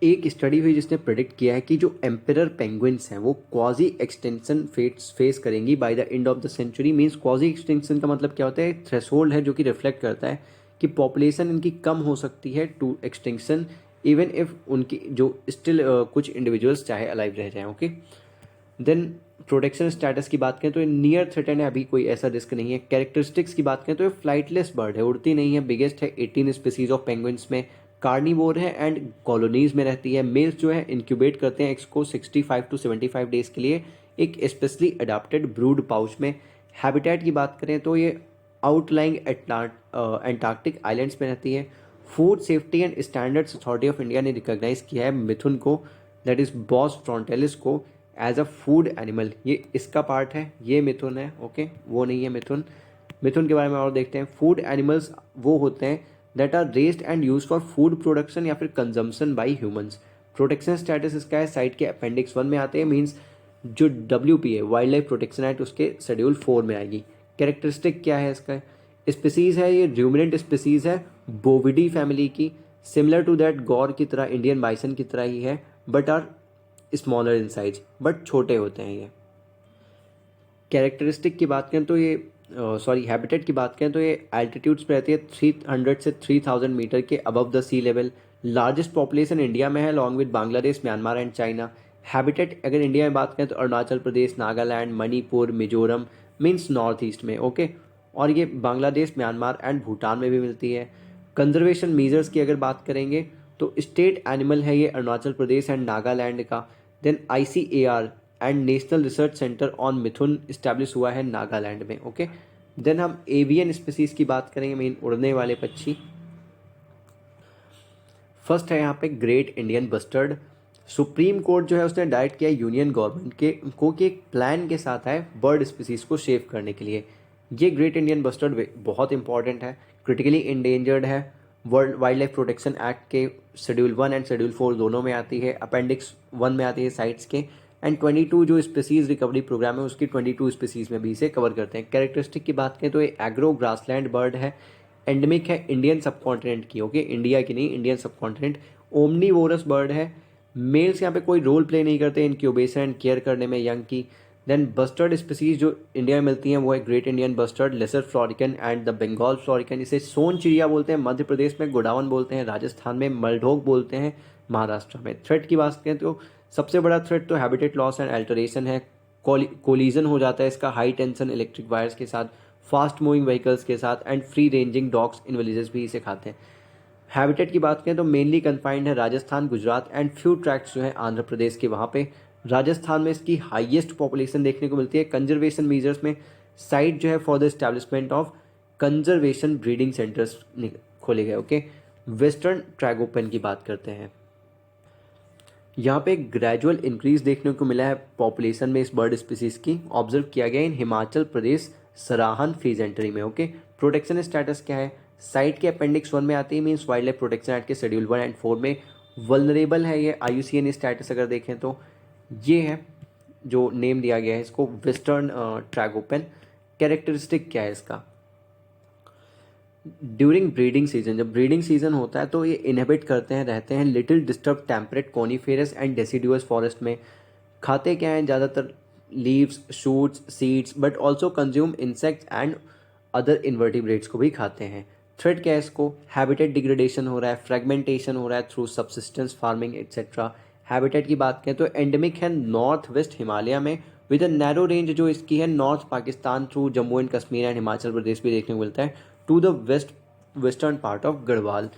एक स्टडी हुई जिसने प्रेडिक्ट किया है कि जो एम्परर पेंगुइन्स हैं वो क्वाजी एक्सटेंशन फेस करेंगी by the end of the century. Means quasi extension का मतलब क्या होता है, थ्रेशोल्ड है जो कि रिफ्लेक्ट करता है कि पॉपुलेशन इनकी कम हो सकती है टू एक्सटिंक्शन, इवन इफ उनकी जो स्टिल कुछ इंडिविजुअल्स चाहे अलाइव रह जाएं, ओके। देन प्रोटेक्शन स्टेटस की बात करें तो ये नियर थ्रेटन है, अभी कोई ऐसा रिस्क नहीं है। कैरेक्टरिस्टिक्स की बात करें तो ये फ्लाइटलेस बर्ड है, उड़ती नहीं है। बिगेस्ट है 18 स्पीसीज ऑफ पेंगुइन्स में। कार्निवोर है एंड कॉलोनीज में रहती है। मेल्स जो है इंक्यूबेट करते हैं एक्स को 65 टू 75 डेज के लिए एक स्पेशली अडाप्टेड ब्रूड पाउच में। हैबिटेट की बात करें तो ये आउटलाइंग एंटार्क्टिक आइलैंड्स में रहती है। Food safety and standards authority of India ने रिकॉग्नाइज किया है मिथुन को, दैट इज बॉस फ्रॉन्टेलिस को, एज अ फूड एनिमल। ये इसका पार्ट है, ये मिथुन है, ओके, वो नहीं है मिथुन। मिथुन के बारे में और देखते हैं। फूड एनिमल्स वो होते हैं that are raised and used for food production या फिर consumption by humans. Protection status इसका है, साइट के अपेंडिक्स 1 में आते हैं। मीन्स जो WPA wild life protection act उसके शेड्यूल 4 में आएगी। कैरेक्टरिस्टिक क्या है इसका, स्पीसीज है ये रूमिनेंट स्पीसीज है, बोविडी फैमिली की, सिमिलर टू दैट गौर की तरह, इंडियन बाइसन की तरह ही है, but are smaller in size, but छोटे होते हैं ये। कैरेक्टरिस्टिक की बात करें तो ये हैबिटेट की बात करें तो ये एल्टीट्यूड्स पे रहती है 300 से 3000 मीटर के above the sea level. Largest population India में है along with Bangladesh, Myanmar and China. Habitat अगर इंडिया में बात करें तो Arunachal Pradesh, Nagaland, Manipur, Mizoram, means north east में, ओके, और ये बांग्लादेश, म्यांमार एंड भूटान में भी मिलती है। कंजर्वेशन मेजर्स की अगर बात करेंगे तो स्टेट एनिमल है ये अरुणाचल प्रदेश एंड नागालैंड का। Then ICAR and national research centre on mithun establish हुआ है नागालैंड में, ओके। देन हम एवियन स्पीसीज की बात करेंगे, मेन उड़ने वाले पक्षी। फर्स्ट है यहाँ पे great Indian bustard. Supreme court जो है उसने डायरेक्ट किया यूनियन गवर्नमेंट के को कि एक प्लान के साथ है बर्ड स्पीसीज को सेव करने के लिए। ये ग्रेट इंडियन बस्टर्ड बहुत इंपॉर्टेंट है, क्रिटिकली इंडेंजर्ड है। World wild life protection act के शेड्यूल 1 एंड शेड्यूल 4 दोनों में आती है, अपेंडिक्स 1 में आती है साइट्स के, एंड 22 जो स्पीसीज रिकवरी प्रोग्राम है उसकी 22 स्पीसीज में भी इसे कवर करते हैं। कैरेक्टरिस्टिक की बात करें तो ये एग्रो ग्रासलैंड बर्ड है, एंडेमिक है इंडियन सबकॉन्टिनेंट की, ओके, इंडिया की नहीं, इंडियन सबकॉन्टिनेंट। ओमनीवोरस बर्ड है, मेल्स यहाँ पे कोई रोल प्ले नहीं करते इंक्यूबेशन एंड केयर करने में यंग की। देन बस्टर्ड स्पीसीज जो इंडिया में मिलती हैं वो है great Indian bustard, lesser florican and the Bengal florican. इसे सोन चिड़िया बोलते हैं, मध्य प्रदेश में गोडावन बोलते हैं, राजस्थान में मलढोक बोलते हैं, महाराष्ट्र में। थ्रेट की बात करें तो सबसे बड़ा थ्रेट तो हैबिटेट लॉस एंड अल्टरेशन है। कोलिजन हो जाता है इसका हाई टेंशन इलेक्ट्रिक वायर्स के साथ, फास्ट मूविंग व्हीकल्स के साथ, and free ranging dogs in villages भी इसे खाते हैं। हैबिटेट की बात करें तो मेनली कन्फाइंड है Rajasthan, Gujarat and few tracts जो है आंध्र प्रदेश के, वहाँ पे। राजस्थान में इसकी हाईएस्ट पॉपुलेशन देखने को मिलती है। कंजर्वेशन मेजर्स में साइट जो है for the establishment of conservation breeding centres खोले गए। ओके, वेस्टर्न ट्रैगोपन की बात करते हैं। यहाँ पे ग्रेजुअल इंक्रीज देखने को मिला है पॉपुलेशन में इस बर्ड स्पीसीज की, ऑब्जर्व किया गया इन हिमाचल प्रदेश सराहन फीजेंट्री में। ओके, प्रोटेक्शन स्टेटस क्या है, साइट के अपेंडिक्स 1 में आती है, means wild life protection act के शेड्यूल 1 एंड 4 में वल्नरेबल है ये। IUCN स्टेटस अगर देखें तो ये है जो नेम दिया गया है इसको, वेस्टर्न ट्रैगोपन। कैरेक्टरिस्टिक क्या है इसका, ड्यूरिंग ब्रीडिंग सीजन, जब ब्रीडिंग सीजन होता है तो ये इनहेबिट करते हैं, रहते हैं little disturb temperate coniferous and deciduous forest में। खाते क्या हैं ज़्यादातर, leaves, shoots, seeds, but also consume insects and other invertebrates को भी खाते हैं। थ्रेट क्या है इसको, हैबिटेट डिग्रेडेशन हो रहा है, फ्रेगमेंटेशन हो रहा है through subsistence farming etcetera. Habitat की बात करें तो एंडेमिक है नॉर्थ वेस्ट हिमालय में, विद अ नैरो रेंज जो इसकी है north Pakistan through Jammu and Kashmir and Himachal Pradesh भी देखने को मिलता है, to the western part of Garhwal.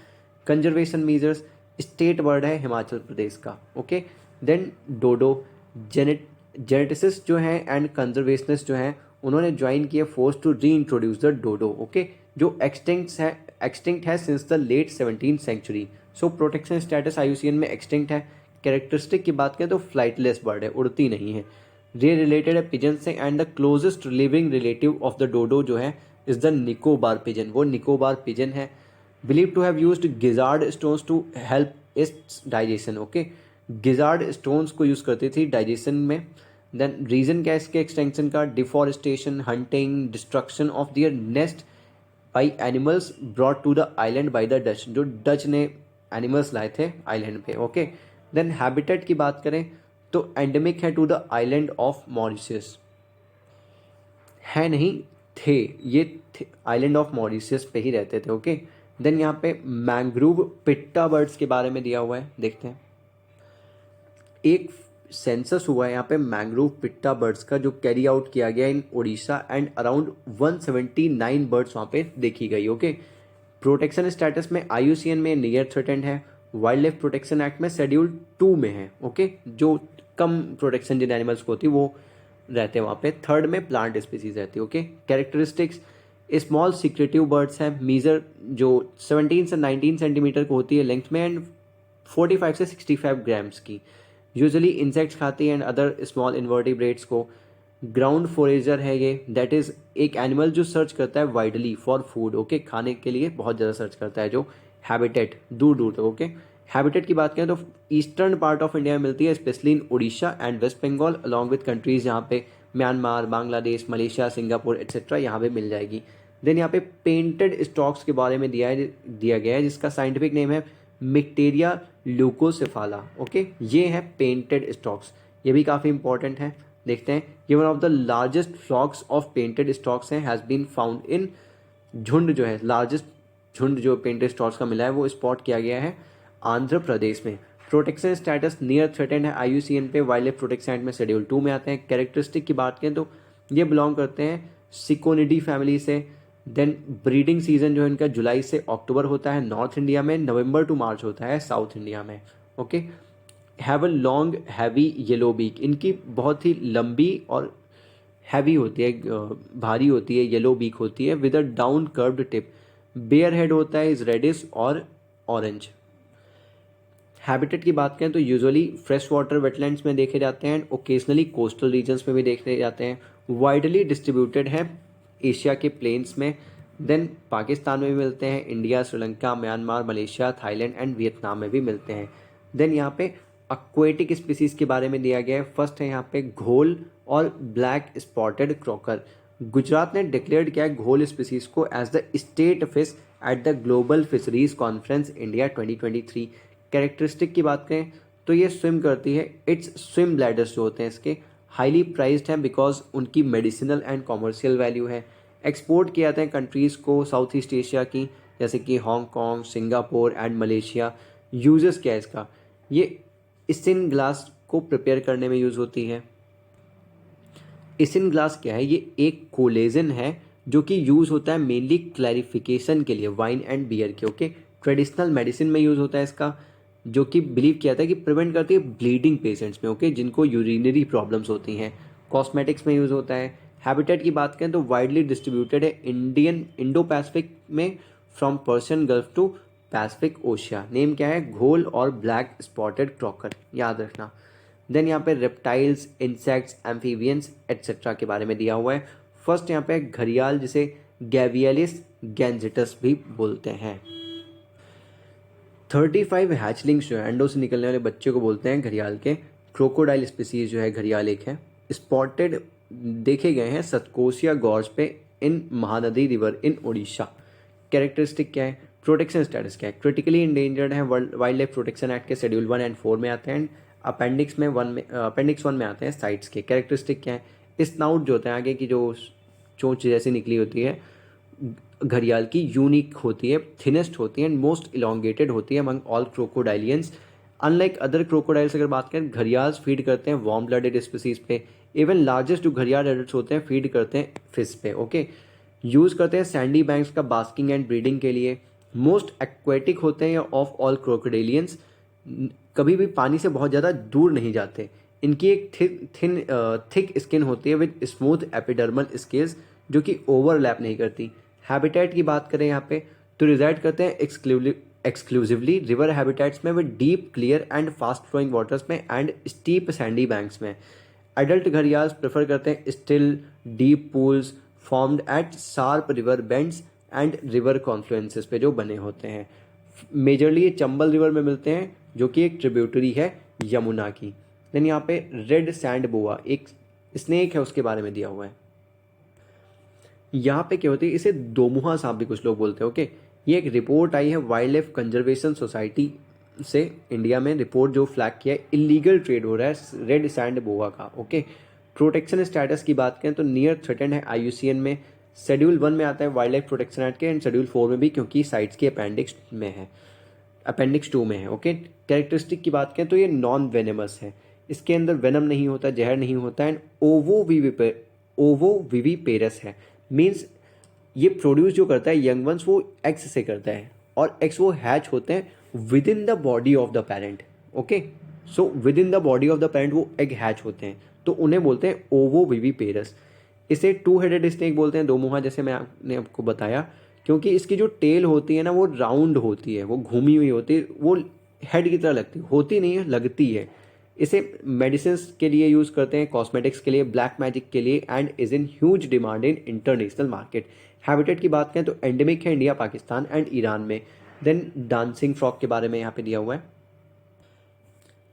Conservation measures, state bird है हिमाचल प्रदेश का। ओके, देन डोडो, जेनेटिसिस्ट जो है एंड कंजर्वेशनिस्ट जो हैं उन्होंने ज्वाइन किया force to reintroduce the dodo. Okay, जो एक्सटिंक्ट है since the late 17th century. So protection status IUCN में एक्सटिंक्ट है। कैरेक्टरिस्टिक की बात करें तो फ्लाइटलेस बर्ड है, उड़ती नहीं है। ये रिलेटेड है पिजन से, and the closest living relative of the dodo जो है इज द निकोबार पिजन, वो निकोबार पिजन है। Believe to have used gizzard stones to help its digestion. Okay, gizzard stones को यूज़ करती थी डाइजेशन में। देन रीजन क्या है इसके एक्सटेंशन का, deforestation, hunting, destruction of their nest by animals brought to the island by the Dutch, जो Dutch ने एनिमल्स लाए थे आइलैंड पे। ओके, देन हैबिटेट की बात करें तो एंडेमिक है to the island of Mauritius, है नहीं थे, ये आइलैंड ऑफ मॉरिशस पे ही रहते थे। ओके, देन यहाँ पे मैंग्रोव पिट्टा बर्ड्स के बारे में दिया हुआ है, देखते हैं। एक सेंसस हुआ है यहाँ पे मैंग्रोव पिट्टा बर्ड्स का, जो कैरी आउट किया गया इन उड़ीसा, एंड अराउंड 179 बर्ड्स वहाँ पे देखी गई। ओके, प्रोटेक्शन स्टेटस में IUCN में नियर थ्रेटेंड है, वाइल्ड लाइफ प्रोटेक्शन एक्ट में शेड्यूल 2 में है। ओके, जो कम प्रोटेक्शन जिन एनिमल्स को होती है वो रहते हैं वहाँ पे। थर्ड में प्लांट स्पीसीज रहती है। Okay, characteristics, small secretive birds हैं, मीजर जो 17 से 19 सेंटीमीटर को होती है लेंथ में, एंड 45 से 65 ग्राम्स की। यूजुअली इंसेक्ट्स खाती है एंड अदर स्मॉल इन्वर्टिब्रेट्स को। ग्राउंड फोरेजर है ये, दैट इज एक एनिमल जो सर्च करता है वाइडली फॉर फूड। ओके, खाने के लिए बहुत ज़्यादा सर्च करता है, जो हैबिटेट दूर दूर तक। ओके, हैबिटेट की बात करें तो ईस्टर्न पार्ट ऑफ इंडिया में मिलती है, specially in Orissa and West Bengal along with countries यहाँ पे Myanmar, Bangladesh, Malaysia, Singapore etcetera यहाँ पे मिल जाएगी। देन यहाँ पे पेंटेड स्टॉक्स के बारे में दिया गया है, जिसका साइंटिफिक नेम है मिक्टेरिया ल्यूकोसेफाला। ओके, ये है पेंटेड स्टॉक्स, ये भी काफ़ी इंपॉर्टेंट है, देखते हैं। ये one of the largest flocks of painted storks हैं, हैज़ बीन फाउंड इन, झुंड जो है लार्जेस्ट झुंड जो पेंटेड स्टॉक्स का मिला है वो स्पॉट किया गया है आंध्र प्रदेश में। प्रोटेक्शन स्टेटस नियर थ्रेटेंड है IUCN पे, वाइल्ड लाइफ प्रोटेक्शन एक्ट में शेड्यूल 2 में आते हैं। कैरेक्टरिस्टिक की बात करें तो ये बिलोंग करते हैं सिकोनिडी फैमिली से। देन ब्रीडिंग सीजन जो है इनका जुलाई से अक्टूबर होता है नॉर्थ इंडिया में, नवंबर टू मार्च होता है साउथ इंडिया में। Okay, have a long heavy yellow beak, इनकी बहुत ही लंबी और हैवी होती है, भारी होती है, येलो बीक होती है, with a down curved tip. Bare head होता है, इज रेडिश और ऑरेंज। हैबिटेट की बात करें तो यूजुअली फ्रेश वाटर वेटलैंड्स में देखे जाते हैं, ओकेजनली कोस्टल रीजन्स में भी देखे जाते हैं। वाइडली डिस्ट्रीब्यूटेड है एशिया के प्लेन्स में, देन पाकिस्तान में भी मिलते हैं, India, Sri Lanka, Myanmar, Malaysia, Thailand and Vietnam में भी मिलते हैं। देन यहाँ पे एक्वेटिक स्पीसीज के बारे में दिया गया है। फर्स्ट है यहाँ पे घोल और ब्लैक स्पॉटेड क्रॉकर। गुजरात ने डिक्लेयर्ड किया है घोल स्पीसीज को as the state fish at the global fisheries conference India 2023। Characteristic की बात करें तो ये स्विम करती है, इट्स स्विम ब्लैडर्स जो होते हैं इसके हाईली प्राइज्ड हैं बिकॉज उनकी मेडिसिनल एंड कॉमर्शियल वैल्यू है। एक्सपोर्ट किए जाते हैं कंट्रीज़ को साउथ ईस्ट एशिया की, जैसे कि Hong Kong, Singapore and Malaysia. Uses क्या है इसका, ये इसिन ग्लास को प्रिपेयर करने में यूज़ होती है। इसिन ग्लास क्या है, ये एक कोलेजन है जो कि यूज़ होता है मेनली क्लैरिफिकेशन के लिए वाइन एंड बियर के। ओके, ट्रेडिशनल मेडिसिन में यूज़ होता है इसका, जो कि बिलीव किया था कि प्रिवेंट करती है ब्लीडिंग पेशेंट्स में। ओके, जिनको यूरिनरी प्रॉब्लम्स होती हैं। कॉस्मेटिक्स में यूज़ होता है, हैबिटेट की बात करें तो वाइडली डिस्ट्रीब्यूटेड है इंडो पैसिफिक में, from Persian gulf to Pacific Oceania. Name क्या है? घोल और ब्लैक स्पॉटेड क्रॉकर, याद रखना। देन यहाँ पे रेप्टाइल्स, इंसेक्ट्स, एम्फीबियंस एट्सेट्रा के बारे में दिया हुआ है। फर्स्ट यहाँ पे घड़ियाल, जिसे गैवियलिस गैंजेटस भी बोलते हैं। 35 हैचलिंग्स जो है अंडों से निकलने वाले बच्चे को बोलते हैं घड़ियाल के। क्रोकोडाइल स्पीसीज जो है घड़ियाल एक है। स्पॉटेड देखे गए हैं सतकोसिया गॉर्ज पे in Mahanadi river in Orissa. Characteristic क्या है? प्रोटेक्शन स्टेटस क्या है? क्रिटिकली इंडेंजर्ड है, वाइल्ड लाइफ प्रोटेक्शन एक्ट के शेड्यूल 1 एंड 4 में आते हैं। अपेंडिक्स 1 में आते हैं साइट्स के। कैरेक्टरिस्टिक क्या है? स्नाउट जो होता है आगे की जो चोंच जैसी निकली होती है घड़ियाल की, यूनिक होती है, थिनेस्ट होती है एंड मोस्ट इलोंगेटेड होती है among all crocodilians. Unlike other crocodiles अगर बात करें, घड़ियाल्स फीड करते हैं वार्म ब्लडेड स्पीसीज पे। इवन लार्जेस्ट जो घड़ियाल एडल्ट्स होते हैं फीड करते हैं फिश पे। ओके, यूज करते हैं सैंडी बैंक्स का बास्किंग एंड ब्रीडिंग के लिए। मोस्ट एक्वेटिक होते हैं ऑफ ऑल क्रोकोडाइलियंस, कभी भी पानी से बहुत ज़्यादा दूर नहीं जाते। इनकी एक थिक स्किन होती है विद स्मूथ एपिडर्मल स्केल्स जो कि ओवरलैप नहीं करती। हैबिटेट की बात करें यहाँ पे तो रिजाइड करते हैं एक्सक्लूसिवली रिवर हैबिटेट्स में, with deep clear and fast flowing waters में एंड स्टीप सैंडी बैंक्स में। एडल्ट घड़ियाल्स प्रेफर करते हैं still deep pools formed at sharp river bends and river confluences पे जो बने होते हैं। मेजरली ये चंबल रिवर में मिलते हैं जो कि एक ट्रिब्यूटरी है यमुना की। देन यहाँ पे रेड सैंड बोआ एक स्नेक है, उसके बारे में दिया हुआ है। यहाँ पे क्या होती है, इसे दोमुहा सांप भी कुछ लोग बोलते हैं। ओके, ये एक रिपोर्ट आई है वाइल्ड लाइफ कंजर्वेशन सोसाइटी से इंडिया में, रिपोर्ट जो फ्लैग किया है इलीगल ट्रेड हो रहा है रेड सैंड बोआ का। ओके, प्रोटेक्शन स्टेटस की बात करें तो नियर थ्रेटेंड है IUCN में, शेड्यूल 1 में आता है वाइल्ड लाइफ प्रोटेक्शन एक्ट के एंड शेड्यूल 4 में भी, क्योंकि साइट्स के अपेंडिक्स 2 में है। ओके, कैरेक्टरिस्टिक की बात करें तो ये नॉन वेनेमस है, इसके अंदर वेनम नहीं होता, जहर नहीं होता एंड ओवोविविपेरस है। मीन्स ये प्रोड्यूस जो करता है यंग वंस वो एग्स से करता है और एग्स वो हैच होते हैं with in the body of the parent. Okay, so with in the body of the parent वो एग हैच होते हैं, तो उन्हें बोलते हैं ओवोविविपेरस। इसे 2 हेडेड स्नेक बोलते हैं, दोमुहा, जैसे मैंने आपको बताया, क्योंकि इसकी जो टेल होती है ना वो राउंड होती है, वो घूमी हुई होती है, वो हेड की तरह लगती होती नहीं है, लगती है। इसे मेडिसिन के लिए यूज़ करते हैं, कॉस्मेटिक्स के लिए, ब्लैक मैजिक के लिए and is in huge demand in international market. Habitat की बात करें तो एंडेमिक है इंडिया, पाकिस्तान एंड ईरान में। देन डांसिंग फ्रॉग के बारे में यहाँ पे दिया हुआ है।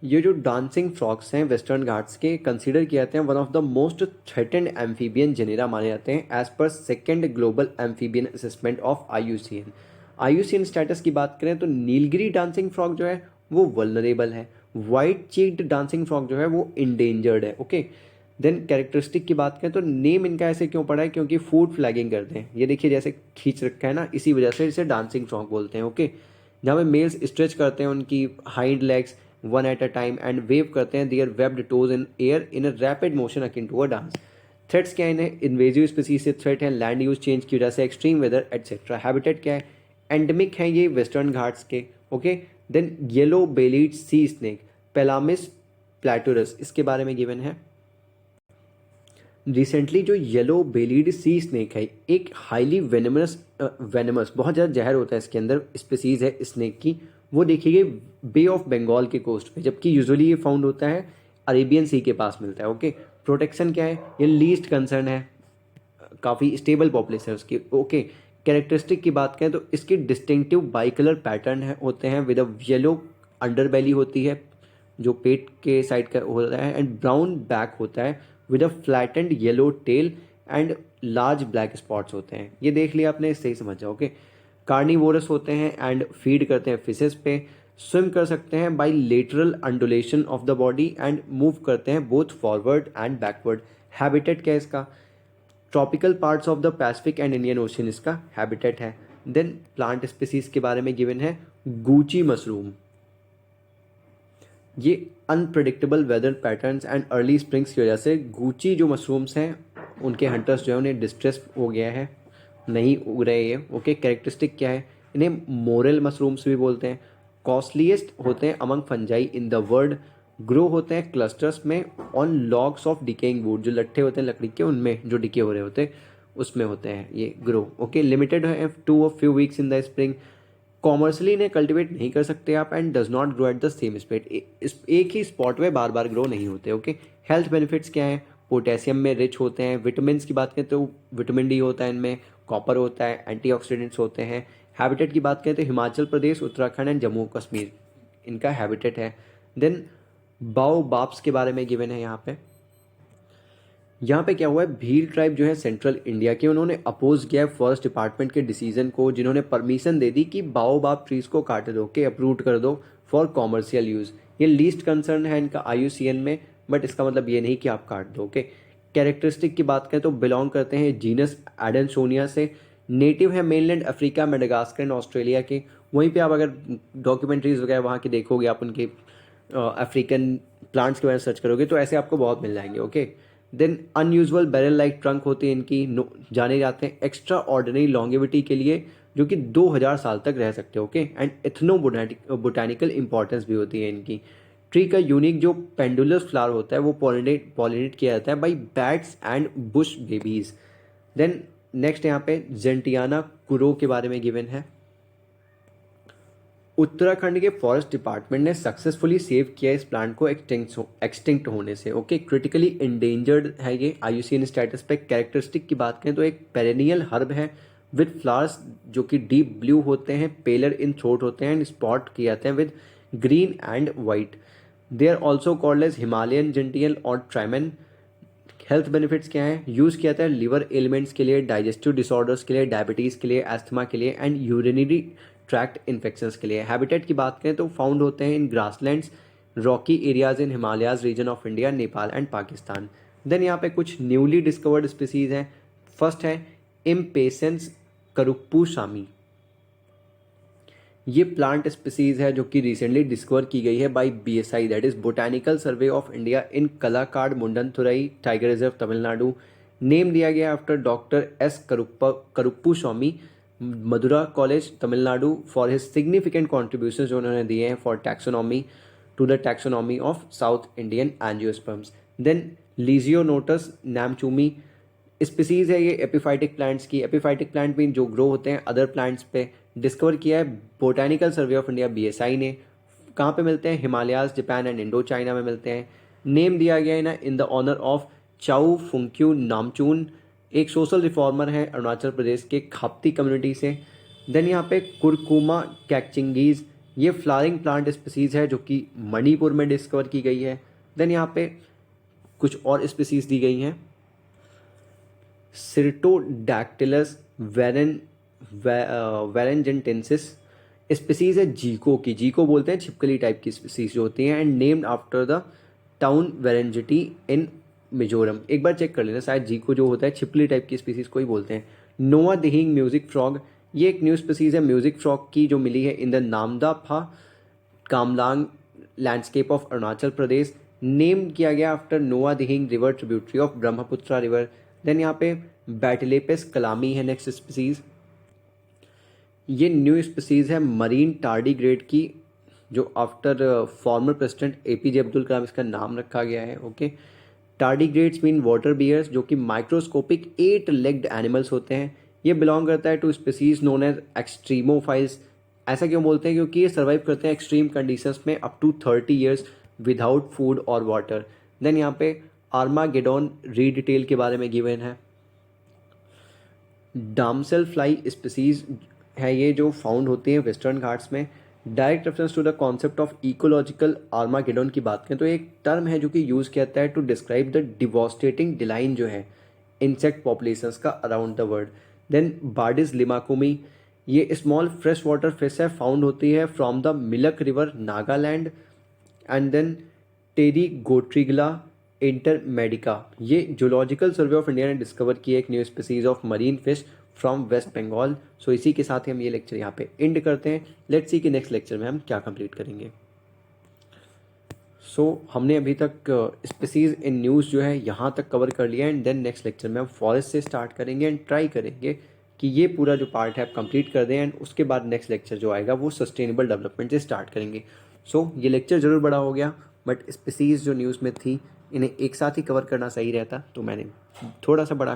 ये जो डांसिंग फ्रॉग्स हैं वेस्टर्न घाट्स के कंसीडर किए जाते हैं one of the most threatened amphibian genera माने जाते हैं as per second global amphibian assessment of IUCN status की बात करें तो नीलगिरी डांसिंग फ्रॉग जो है वो वल्नरेबल है, वाइट चीक्ड डांसिंग फ्रॉग जो है वो इंडेंजर्ड है। ओके, देन कैरेक्टरिस्टिक की बात करें तो नेम इनका ऐसे क्यों पड़ा है, क्योंकि फूड फ्लैगिंग करते हैं, ये देखिए जैसे खींच रखा है ना, इसी वजह से इसे डांसिंग फ्रॉग बोलते हैं। ओके, जहाँ पे मेल्स स्ट्रेच करते हैं उनकी hind legs one at a time and wave करते हैं their webbed toes in air in a rapid motion akin to a dance. Threats क्या है इन्हें? इन्वेजिव स्पीसीज से थ्रेट है, लैंड यूज चेंज की वजह से, एक्सट्रीम वेदर एटसेट्रा। हैबिटेट क्या है? एंडेमिक है ये वेस्टर्न घाट्स के। Okay, then yellow bellied sea snake Pelamis platurus, इसके बारे में गिवन है। रिसेंटली जो येलो बेलीड सी स्नेक है एक हाईली वेनमस बहुत ज़्यादा जहर होता है इसके अंदर, स्पीसीज है स्नेक की, वो देखिए बे ऑफ बंगाल के कोस्ट पे, जबकि यूजुअली ये फाउंड होता है अरेबियन सी के पास मिलता है। ओके, प्रोटेक्शन क्या है? ये लीस्ट कंसर्न है, काफ़ी स्टेबल पॉपुलेशन है उसकी। ओके, कैरेक्टरिस्टिक की बात करें तो इसकी डिस्टिंक्टिव बाइकलर पैटर्न है होते हैं विद अ येलो अंडर बेली होती है जो पेट के साइड का होता है एंड ब्राउन बैक होता है with a flattened yellow tell and large black spots होते हैं। ये देख लिया आपने, सही समझ जाओ। ओके, कार्निवोरस होते हैं एंड फीड करते हैं फिशेस पे, स्विम कर सकते हैं by lateral undulation of the body and move करते हैं both forward and backward. Habitat क्या है इसका? Tropical parts of the Pacific and Indian ocean इसका हैबिटेट है। देन प्लांट स्पीसीज के बारे में गिवन है गूची मशरूम, ये unpredictable weather patterns and early springs की वजह से गूची जो मशरूम्स हैं उनके हंटर्स जो है उन्हें डिस्ट्रेस हो गया है, नहीं उग रहे ये। ओके, कैरेक्टरिस्टिक क्या है? इन्हें मोरल मशरूम्स भी बोलते हैं, कॉस्टलीस्ट होते हैं among fungi in the world, grow होते हैं क्लस्टर्स में on logs of decaying would, जो लट्ठे होते हैं लकड़ी के उनमें जो डिके हो रहे होते हैं उसमें होते हैं ये ग्रो। ओके, लिमिटेड है to a few weeks in the spring. Commercially इन्हें कल्टिवेट नहीं कर सकते आप and does not grow at the same spot, एक ही स्पॉट में बार बार ग्रो नहीं होते। ओके, हेल्थ बेनिफिट्स क्या हैं? पोटेशियम में रिच होते हैं। विटामिन की बात करें तो विटामिन डी होता है इनमें, कॉपर होता है, एंटीऑक्सीडेंट्स होते हैं। हैबिटेट की बात करें तो हिमाचल प्रदेश, उत्तराखंड एंड जम्मू कश्मीर इनका हैबिटेट है। देन बाओ बाप्स के बारे में गिवन है यहाँ पे क्या हुआ है, भील ट्राइब जो है सेंट्रल इंडिया के, उन्होंने अपोज किया है फॉरेस्ट डिपार्टमेंट के डिसीजन को, जिन्होंने परमिशन दे दी कि बाओबाब ट्रीज को काट दो, के अप्रूव कर दो फॉर कॉमर्शियल यूज। ये लीस्ट कंसर्न है इनका IUCN में, बट इसका मतलब ये नहीं कि आप काट दो। ओके, कैरेक्टरिस्टिक की बात करें तो बिलोंग करते हैं जीनस एडेंसोनिया से, नेटिव है mainland Africa, Madagascar and Australia के। वहीं पे आप अगर डॉक्यूमेंट्रीज वगैरह वहाँ की देखोगे, आप उनके अफ्रीकन प्लांट्स के बारे में सर्च करोगे तो ऐसे आपको बहुत मिल जाएंगे। Okay, then unusual barrel like trunk होती है इनकी, जाने जाते हैं एक्स्ट्रा ऑर्डिनरी लॉन्गेविटी के लिए, जो कि 2000 साल तक रह सकते हैं। Okay, and ethno botanical importance भी होती है इनकी। ट्री का यूनिक जो पेंडुलस फ्लावर होता है वो पॉलिनेट किया जाता है by bats and bush babies. Then next यहाँ पे जेंटियाना कुरो के बारे में गिवन है। उत्तराखंड के फॉरेस्ट डिपार्टमेंट ने सक्सेसफुली सेव किया इस प्लांट को एक्सटिंक्ट होने से। ओके, क्रिटिकली इंडेंजर्ड है ये IUCN स्टेटस पे। कैरेक्टरिस्टिक की बात करें तो एक पेरेनियल हर्ब है विद फ्लावर्स जो कि डीप ब्लू होते हैं, पेलर इन थ्रोट होते हैं एंड स्पॉट किए जाते हैं with green and white. They are also called as Himalayan gentian और ट्राइमन। हेल्थ बेनिफिट्स क्या है? यूज़ किया जाता है लिवर एलिमेंट्स के लिए, डाइजेस्टिव डिसऑर्डर्स के लिए, डायबिटीज़ के लिए, एस्थमा के लिए एंड यूरिनरी ट्रैक्ट इन्फेक्शंस के लिए। हैबिटेट की बात करें तो फाउंड होते हैं in grasslands, rocky areas in Himalayas region of India, Nepal and Pakistan. Then यहाँ पे कुछ न्यूली डिस्कवर्ड स्पीसीज हैं। फर्स्ट है इम्पेसेंस करुप्पू शामी। ये प्लांट स्पीसीज है जो कि रिसेंटली डिस्कवर की गई है by BSI, that is botanical survey of India, in Kalakad Mundanthurai tiger reserve Tamil Nadu. Name दिया गया after doctor S Karuppu Swamy, Madura college Tamil Nadu, for his significant contribution जो उन्होंने दिए हैं for taxonomy to the taxonomy of south Indian angiosperms. Then Lysionotus namchoomii species है ये epiphytic plants की। Epiphytic plant भी जो ग्रो होते हैं अदर प्लांट्स पे, डिस्कवर किया है botanical survey of India BSI ने। कहाँ पे मिलते हैं? Himalayas, Japan and Indo China में मिलते हैं। नेम दिया गया है ना इन द ऑनर ऑफ चाउ फुंक्यू नामचून, एक सोशल रिफॉर्मर है अरुणाचल प्रदेश के खाप्ती कम्युनिटी से। देन यहाँ पे कुरकुमा कैक्चिंगीज, ये फ्लावरिंग प्लांट स्पीसीज है जो कि मणिपुर में डिस्कवर की गई है। देन यहाँ पे कुछ और स्पीसीज दी गई हैं। सिर्टोडैक्टिलस वेरेंजेंटेंसिस स्पीसीज है जीको की, जीको बोलते हैं छिपकली टाइप की स्पीसीज जो होती हैं, and named after the town Vairengte in Mizoram. एक बार चेक कर लेना, शायद जीको जो होता है छिपकली टाइप की स्पीसीज को ही बोलते हैं। नोआ दिहिंग म्यूजिक फ्रॉग, ये एक न्यू स्पीसीज है म्यूजिक फ्रॉग की जो मिली है in the Namdapha Kamlang landscape of Arunachal Pradesh. Name किया गया after Noa Dihing river tributary of Brahmaputra river. Then यहाँ पे बैटिलेपिस कलामी है नेक्स्ट स्पीसीज। ये न्यू स्पीसीज है मरीन टार्डीग्रेड की, जो after former president APJ Abdul Kalam इसका नाम रखा गया है। Okay, tardigrades mean water bears जो कि माइक्रोस्कोपिक 8 लेग्ड एनिमल्स होते हैं। ये बिलोंग करता है to species known as extremophiles. ऐसा क्यों बोलते हैं? क्योंकि ये सर्वाइव करते हैं एक्सट्रीम कंडीशंस में up to 30 years without food और वाटर। देन यहाँ पे आर्मागेडोन रीडिटेल के बारे में गिवन है। डामसेल फ्लाई स्पीसीज है ये जो फाउंड होती है वेस्टर्न घाट्स में। Direct reference to the concept of ecological armageddon की बात करें तो एक टर्म है जो कि यूज़ किया जाता है to describe the devastating decline जो है इंसेक्ट पॉपुलेशंस का around the world. Then Badis limaakumi, ये स्मॉल फ्रेश वाटर फिश है, फाउंड होती है from the Milak river Nagaland. And then Pterygotrigla intermedica, ये जूलॉजिकल सर्वे ऑफ इंडिया ने डिस्कवर की है एक new species of marine fish from west Bengal. So इसी के साथ ही हम ये लेक्चर यहाँ पे एंड करते हैं। लेट्स सी कि नेक्स्ट लेक्चर में हम क्या कंप्लीट करेंगे। सो हमने अभी तक स्पीसीज इन न्यूज़ जो है यहाँ तक कवर कर लिया, एंड देन नेक्स्ट लेक्चर में हम फॉरेस्ट से स्टार्ट करेंगे एंड ट्राई करेंगे कि ये पूरा जो पार्ट है आप कंप्लीट कर दें, एंड उसके बाद नेक्स्ट लेक्चर जो आएगा वो सस्टेनेबल डेवलपमेंट से स्टार्ट करेंगे। सो ये लेक्चर ज़रूर बड़ा हो गया, बट स्पीसीज़ जो न्यूज़ में थी इन्हें एक साथ ही कवर करना सही रहता, तो मैंने थोड़ा सा बड़ा